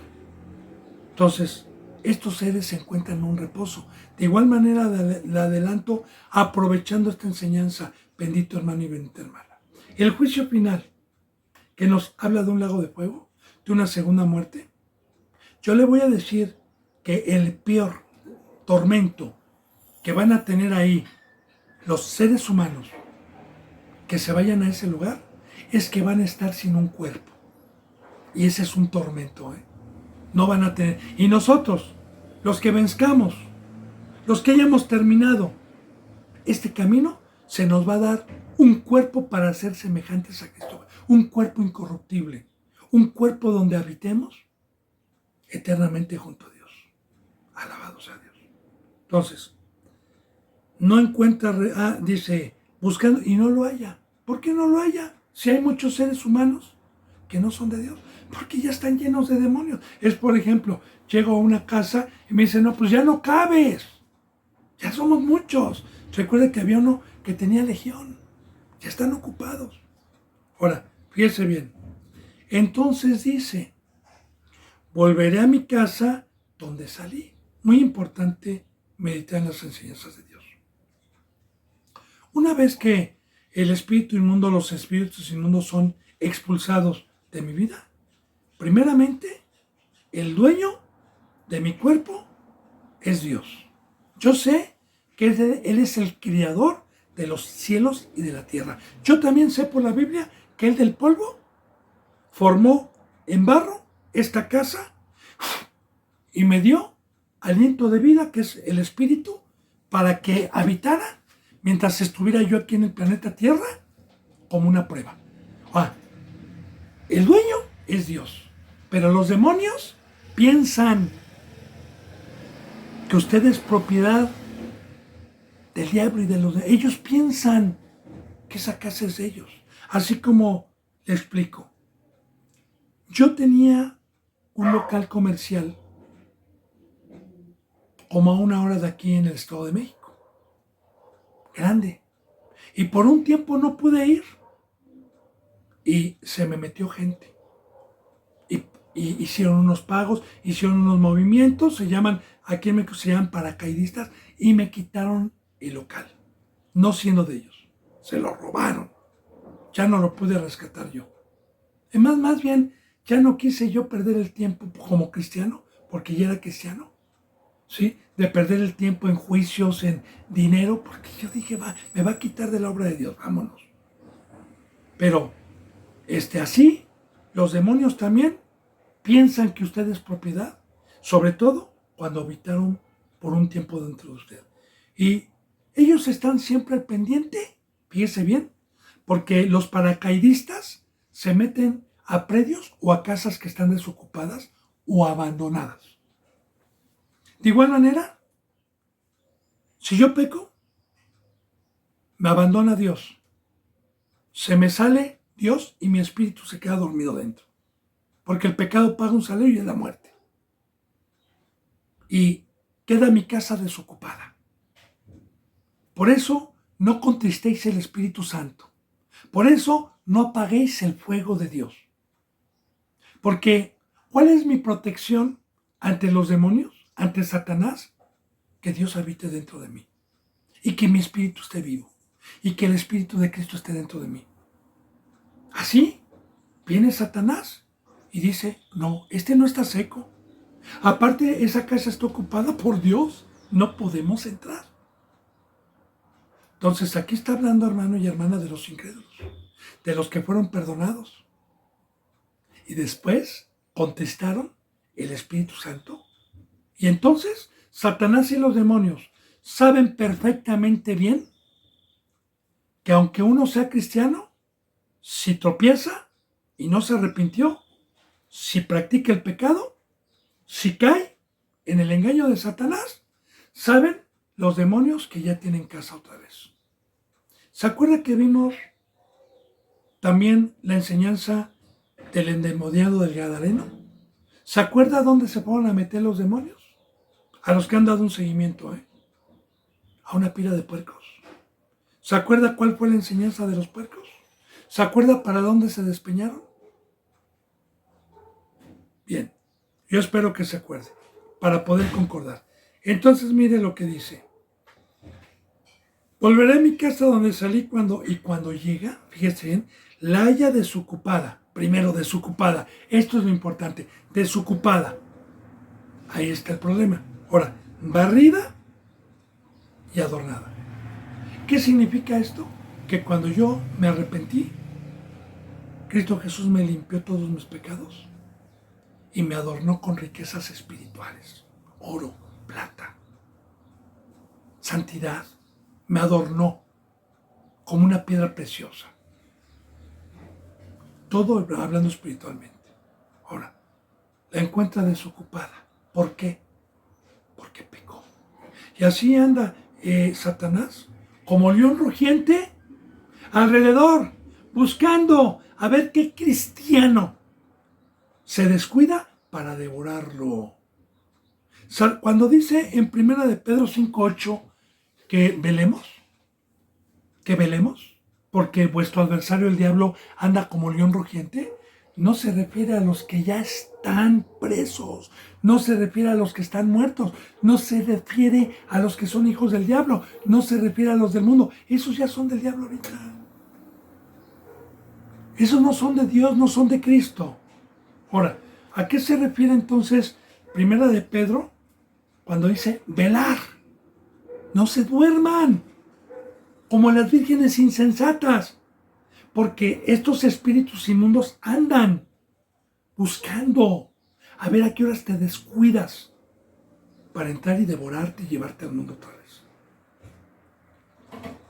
Entonces, estos seres se encuentran en un reposo. De igual manera le adelanto, aprovechando esta enseñanza, bendito hermano y bendita hermana. El juicio final, que nos habla de un lago de fuego, de una segunda muerte, yo le voy a decir que el peor tormento que van a tener ahí los seres humanos que se vayan a ese lugar es que van a estar sin un cuerpo. Y ese es un tormento, No van a tener. Y nosotros, los que venzcamos, los que hayamos terminado este camino, se nos va a dar un cuerpo para ser semejantes a Cristo. Un cuerpo incorruptible. Un cuerpo donde habitemos eternamente junto a Dios. Alabado sea Dios. Entonces, no encuentra, dice, buscando, y no lo haya. ¿Por qué no lo haya? Si hay muchos seres humanos que no son de Dios, porque ya están llenos de demonios. Es, por ejemplo, llego a una casa y me dicen, no, pues ya no cabes, ya somos muchos. Recuerda que había uno que tenía legión, ya están ocupados. Ahora, fíjese bien, entonces dice, volveré a mi casa donde salí. Muy importante meditar en las enseñanzas de Dios. Una vez que el espíritu inmundo, los espíritus inmundos son expulsados de mi vida, primeramente, el dueño de mi cuerpo es Dios. Yo sé que Él es el creador de los cielos y de la tierra. Yo también sé por la Biblia que Él del polvo formó en barro esta casa y me dio aliento de vida, que es el espíritu, para que habitara mientras estuviera yo aquí en el planeta Tierra como una prueba. El dueño es Dios, pero los demonios piensan que usted es propiedad del diablo y de los demonios. Ellos piensan que esa casa es de ellos. Así como le explico. Yo tenía un local comercial como a 1 hora de aquí en el Estado de México. Grande. Y por un tiempo no pude ir. Y se me metió gente. Y hicieron unos pagos, hicieron unos movimientos, aquí en México se llaman paracaidistas, y me quitaron el local. No siendo de ellos. Se lo robaron. Ya no lo pude rescatar yo. Además, más bien, ya no quise yo perder el tiempo como cristiano, porque ya era cristiano. ¿Sí? De perder el tiempo en juicios, en dinero, porque yo dije, me va a quitar de la obra de Dios, vámonos. Pero, así, los demonios también piensan que usted es propiedad, sobre todo cuando habitaron por un tiempo dentro de usted. Y ellos están siempre al pendiente, fíjese bien, porque los paracaidistas se meten a predios o a casas que están desocupadas o abandonadas. De igual manera, si yo peco, me abandona Dios. Se me sale Dios y mi espíritu se queda dormido dentro. Porque el pecado paga un salario y es la muerte. Y queda mi casa desocupada. Por eso no contristéis el Espíritu Santo. Por eso no apaguéis el fuego de Dios. Porque, ¿cuál es mi protección ante los demonios? Ante Satanás, que Dios habite dentro de mí y que mi espíritu esté vivo y que el espíritu de Cristo esté dentro de mí. Así viene Satanás y dice, no, no está seco. Aparte, esa casa está ocupada por Dios, no podemos entrar. Entonces aquí está hablando, hermano y hermana, de los incrédulos, de los que fueron perdonados. Y después contestaron el Espíritu Santo. Y entonces Satanás y los demonios saben perfectamente bien que aunque uno sea cristiano, si tropieza y no se arrepintió, si practica el pecado, si cae en el engaño de Satanás, saben los demonios que ya tienen casa otra vez. ¿Se acuerda que vimos también la enseñanza del endemoniado del Gadareno? ¿Se acuerda dónde se fueron a meter los demonios? A los que han dado un seguimiento, a una pila de puercos. ¿Se acuerda cuál fue la enseñanza de los puercos? ¿Se acuerda para dónde se despeñaron? Bien, yo espero que se acuerde, para poder concordar. Entonces mire lo que dice. Volveré a mi casa donde salí cuando llega, fíjese bien, la haya desocupada. Primero, desocupada. Esto es lo importante, desocupada. Ahí está el problema. Ahora, barrida y adornada. ¿Qué significa esto? Que cuando yo me arrepentí, Cristo Jesús me limpió todos mis pecados y me adornó con riquezas espirituales, oro, plata, santidad. Me adornó como una piedra preciosa. Todo hablando espiritualmente. Ahora, la encuentra desocupada. ¿Por qué? Porque pecó. Y así anda Satanás, como león rugiente, alrededor, buscando a ver qué cristiano se descuida para devorarlo. Cuando dice en 1 de Pedro 5:8 que velemos, porque vuestro adversario el diablo anda como león rugiente, no se refiere a los que ya están presos, no se refiere a los que están muertos, no se refiere a los que son hijos del diablo, no se refiere a los del mundo. Esos ya son del diablo ahorita. Esos no son de Dios, no son de Cristo. Ahora, ¿a qué se refiere entonces Primera de Pedro cuando dice velar? No se duerman como las vírgenes insensatas, porque estos espíritus inmundos andan buscando a ver a qué horas te descuidas para entrar y devorarte y llevarte al mundo otra vez.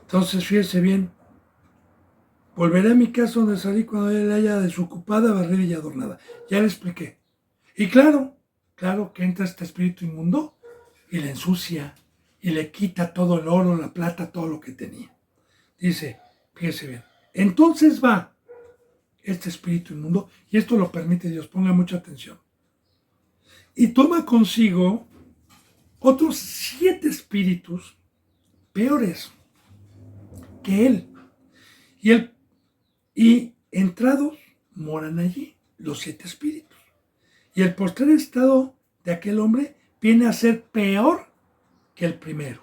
Entonces, fíjese bien, volveré a mi casa donde salí cuando ella haya desocupada, barrida y adornada. Ya le expliqué. Y claro que entra este espíritu inmundo y le ensucia y le quita todo el oro, la plata, todo lo que tenía. Dice, fíjese bien, entonces va este espíritu inmundo, y esto lo permite Dios, ponga mucha atención, y toma consigo otros 7 espíritus peores que él, y entrados moran allí los 7 espíritus, y el postrer estado de aquel hombre viene a ser peor que el primero.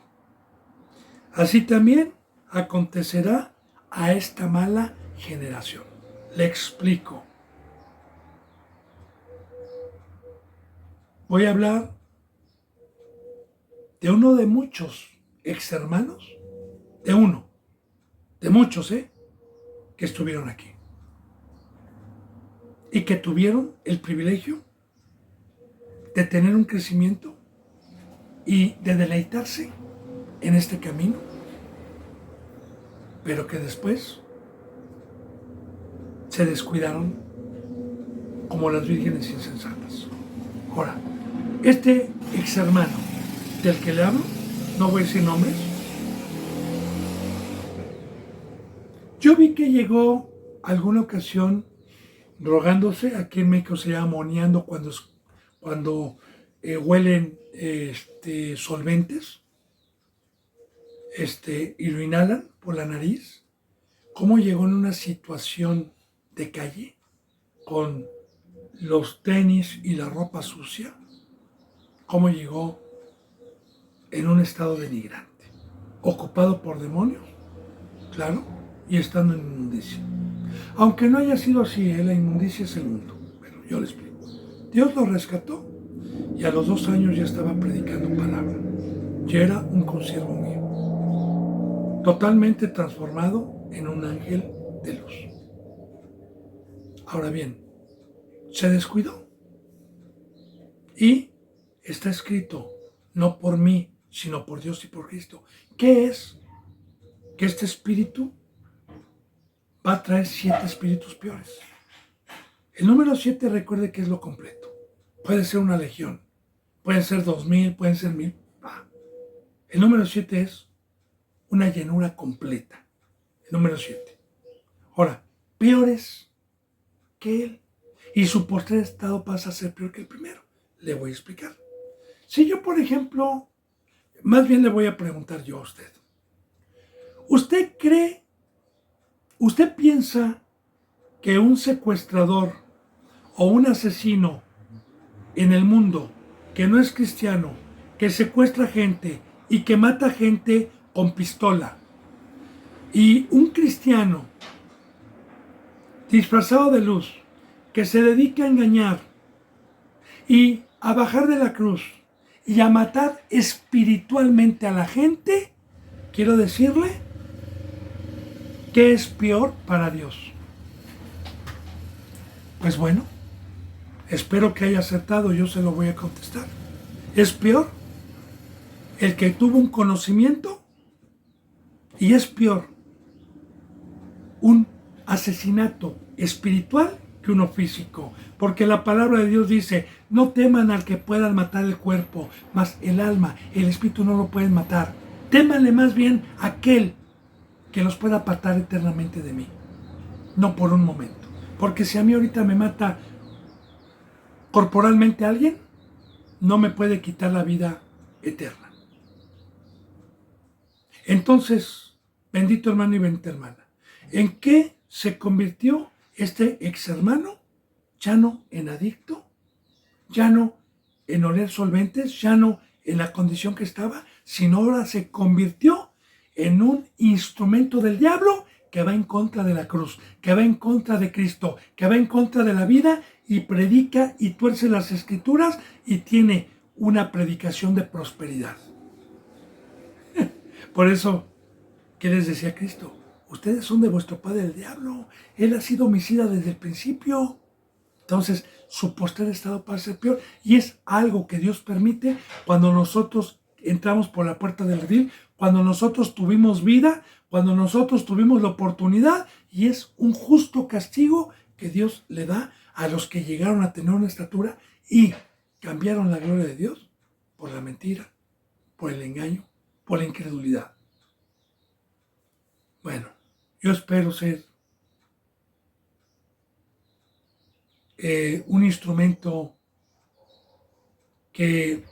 Así también acontecerá a esta mala generación. Le explico. Voy a hablar de uno de muchos ex hermanos, de muchos, que estuvieron aquí y que tuvieron el privilegio de tener un crecimiento y de deleitarse en este camino, pero que después se descuidaron como las vírgenes insensatas. Ahora, este ex hermano del que le hablo, no voy a decir nombres, yo vi que llegó alguna ocasión rogándose, aquí en México se llama moneando cuando huelen solventes, y lo inhalan por la nariz. Cómo llegó en una situación de calle con los tenis y la ropa sucia, cómo llegó en un estado denigrante, ocupado por demonios, claro, y estando en inmundicia. Aunque no haya sido así, la inmundicia es el mundo, pero yo les explico. Dios lo rescató y a los 2 años ya estaba predicando palabra. Ya era un consiervo mío, totalmente transformado en un ángel de luz. Ahora bien, se descuidó y está escrito, no por mí, sino por Dios y por Cristo. ¿Qué es? Que este espíritu va a traer 7 espíritus peores. El número 7, recuerde que es lo completo. Puede ser una legión, pueden ser 2000, pueden ser 1000. El número 7 es una llenura completa. El número 7. Ahora, peores que él. Y su postrer estado pasa a ser peor que el primero. Le voy a explicar. Si yo, por ejemplo, más bien le voy a preguntar yo a usted. ¿Usted piensa que un secuestrador o un asesino en el mundo que no es cristiano, que secuestra gente y que mata gente con pistola, y un cristiano disfrazado de luz que se dedica a engañar y a bajar de la cruz y a matar espiritualmente a la gente, quiero decirle que es peor para Dios? Pues bueno, espero que haya acertado, yo se lo voy a contestar. Es peor el que tuvo un conocimiento y es peor un asesinato espiritual que uno físico, porque la palabra de Dios dice, no teman al que puedan matar el cuerpo, mas el alma, el espíritu no lo pueden matar. Témanle más bien a aquel que los pueda apartar eternamente de mí, no por un momento, porque si a mí ahorita me mata corporalmente alguien, no me puede quitar la vida eterna. Entonces, bendito hermano y bendita hermana, ¿en qué se convirtió este ex hermano ya no en adicto, ya no en oler solventes, ya no en la condición que estaba, sino ahora se convirtió en un instrumento del diablo que va en contra de la cruz, que va en contra de Cristo, que va en contra de la vida y predica y tuerce las escrituras y tiene una predicación de prosperidad. Por eso, ¿qué les decía Cristo? Ustedes son de vuestro padre el diablo. Él ha sido homicida desde el principio. Entonces, su postrer estado para ser peor. Y es algo que Dios permite cuando nosotros entramos por la puerta del redil, cuando nosotros tuvimos vida, cuando nosotros tuvimos la oportunidad. Y es un justo castigo que Dios le da a los que llegaron a tener una estatura y cambiaron la gloria de Dios por la mentira, por el engaño, por la incredulidad. Bueno, yo espero ser un instrumento que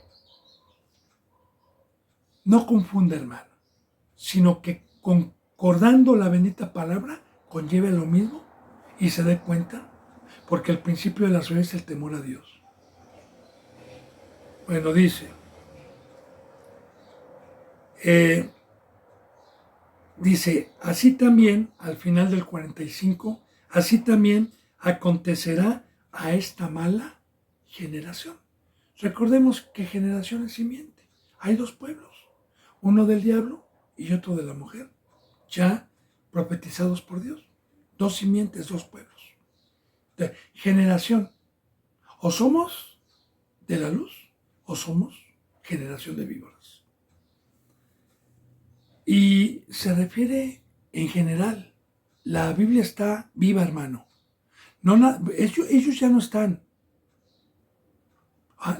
no confunda, hermano, sino que concordando la bendita palabra conlleve lo mismo y se dé cuenta, porque el principio de la fe es el temor a Dios. Bueno, dice, así también, al final del 45, así también acontecerá a esta mala generación. Recordemos que generación es simiente. Hay dos pueblos, uno del diablo y otro de la mujer, ya profetizados por Dios. Dos simientes, dos pueblos. De generación, o somos de la luz o somos generación de víboras. Y se refiere en general. La Biblia está viva, hermano. No, ellos ya no están.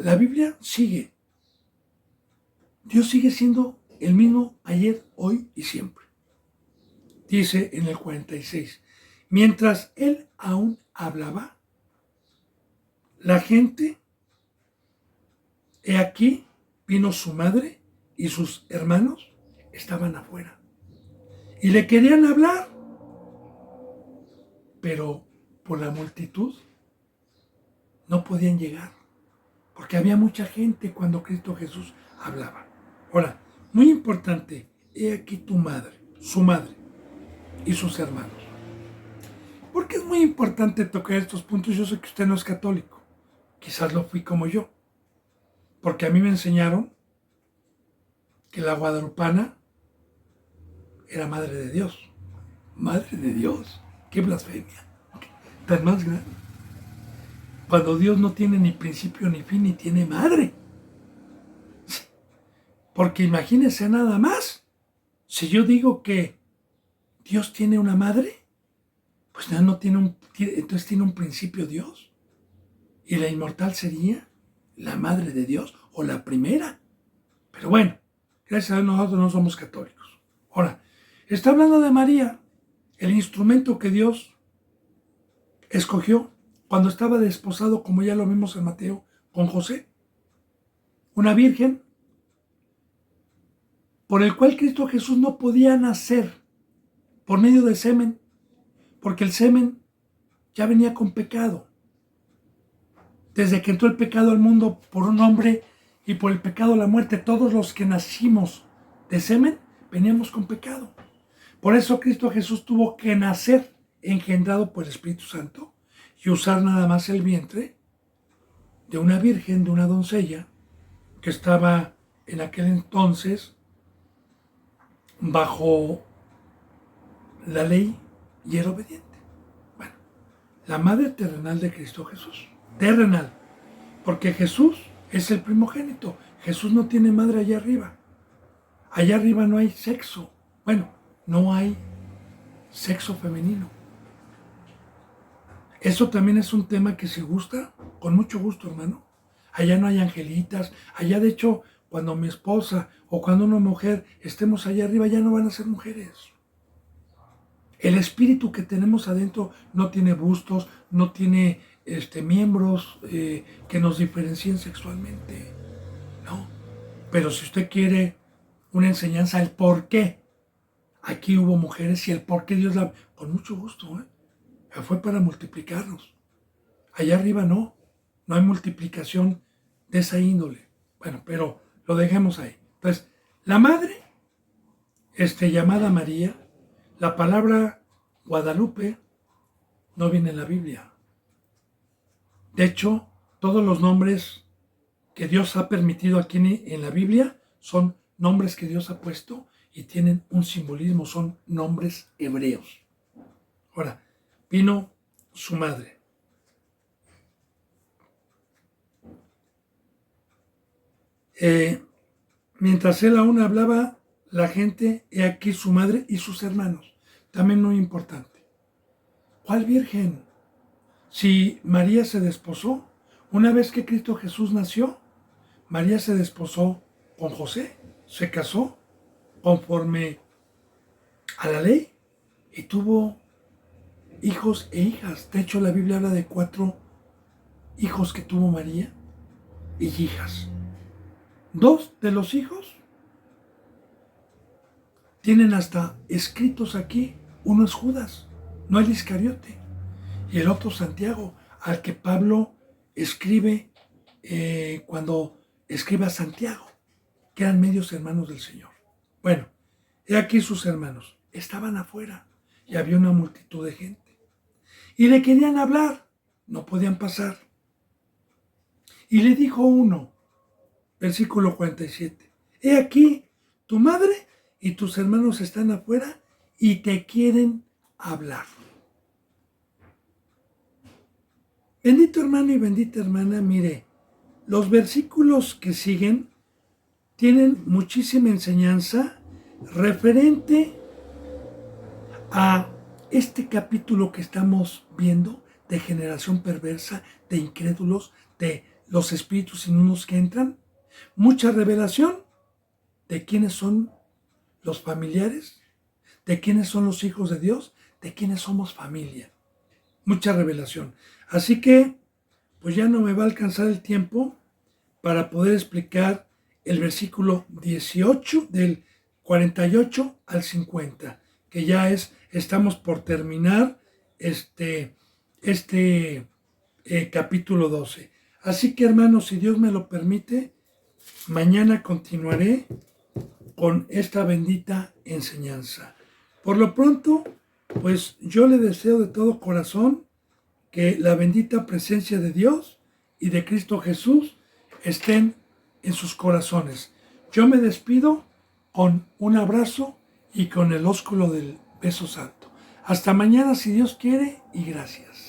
La Biblia sigue. Dios sigue siendo el mismo ayer, hoy y siempre. Dice en el 46, mientras él aún hablaba, la gente, he aquí, vino su madre y sus hermanos estaban afuera. Y le querían hablar, pero por la multitud no podían llegar, porque había mucha gente cuando Cristo Jesús hablaba. Ahora, muy importante, he aquí tu madre, su madre y sus hermanos. ¿Por qué es muy importante tocar estos puntos? Yo sé que usted no es católico, quizás lo fui como yo, porque a mí me enseñaron que la guadalupana era madre de Dios. Madre de Dios, qué blasfemia, tan más grande. Cuando Dios no tiene ni principio ni fin, ni tiene madre. Porque imagínense nada más, si yo digo que Dios tiene una madre, pues no tiene entonces tiene un principio Dios. Y la inmortal sería la madre de Dios o la primera. Pero bueno, gracias a Dios nosotros no somos católicos. Ahora, está hablando de María, el instrumento que Dios escogió cuando estaba desposado, como ya lo vimos en Mateo, con José, una virgen, por el cual Cristo Jesús no podía nacer por medio del semen, porque el semen ya venía con pecado. Desde que entró el pecado al mundo por un hombre y por el pecado la muerte, todos los que nacimos de semen veníamos con pecado. Por eso Cristo Jesús tuvo que nacer engendrado por el Espíritu Santo y usar nada más el vientre de una virgen, de una doncella, que estaba en aquel entonces bajo la ley y era obediente. Bueno, la madre terrenal de Cristo Jesús, terrenal, porque Jesús es el primogénito. Jesús no tiene madre allá arriba. Allá arriba no hay sexo. Bueno, no hay sexo femenino. Eso también es un tema que si gusta, con mucho gusto, hermano. Allá no hay angelitas. Allá, de hecho, cuando mi esposa o cuando una mujer estemos allá arriba, ya no van a ser mujeres. El espíritu que tenemos adentro no tiene bustos, no tiene miembros que nos diferencien sexualmente. No. Pero si usted quiere una enseñanza, el por qué aquí hubo mujeres y el por qué Dios la... Con mucho gusto, fue para multiplicarnos. Allá arriba no hay multiplicación de esa índole. Bueno, pero lo dejemos ahí. Entonces, la madre, llamada María, la palabra Guadalupe no viene en la Biblia. De hecho, todos los nombres que Dios ha permitido aquí en la Biblia son nombres que Dios ha puesto y tienen un simbolismo, son nombres hebreos. Ahora, vino su madre. Mientras él aún hablaba, la gente, he aquí su madre y sus hermanos. También muy importante. ¿Cuál virgen? Si María se desposó, una vez que Cristo Jesús nació, María se desposó con José, se casó conforme a la ley y tuvo hijos e hijas. De hecho, la Biblia habla de 4 hijos que tuvo María y hijas. 2 de los hijos tienen hasta escritos aquí. Uno es Judas, no el Iscariote, y el otro Santiago, al que Pablo escribe cuando escribe a Santiago, que eran medios hermanos del Señor. Bueno, he aquí sus hermanos. Estaban afuera y había una multitud de gente. Y le querían hablar, no podían pasar. Y le dijo uno, versículo 47, he aquí, tu madre y tus hermanos están afuera y te quieren hablar. Bendito hermano y bendita hermana, mire, los versículos que siguen tienen muchísima enseñanza referente a este capítulo que estamos viendo de generación perversa, de incrédulos, de los espíritus inmundos que entran. Mucha revelación de quiénes son los familiares, de quiénes son los hijos de Dios, de quiénes somos familia. Mucha revelación. Así que, pues ya no me va a alcanzar el tiempo para poder explicar el versículo 18 del 48 al 50, que ya estamos por terminar este capítulo 12. Así que, hermanos, si Dios me lo permite, mañana continuaré con esta bendita enseñanza. Por lo pronto, pues yo le deseo de todo corazón que la bendita presencia de Dios y de Cristo Jesús estén en sus corazones. Yo me despido con un abrazo y con el ósculo del beso santo. Hasta mañana si Dios quiere y gracias.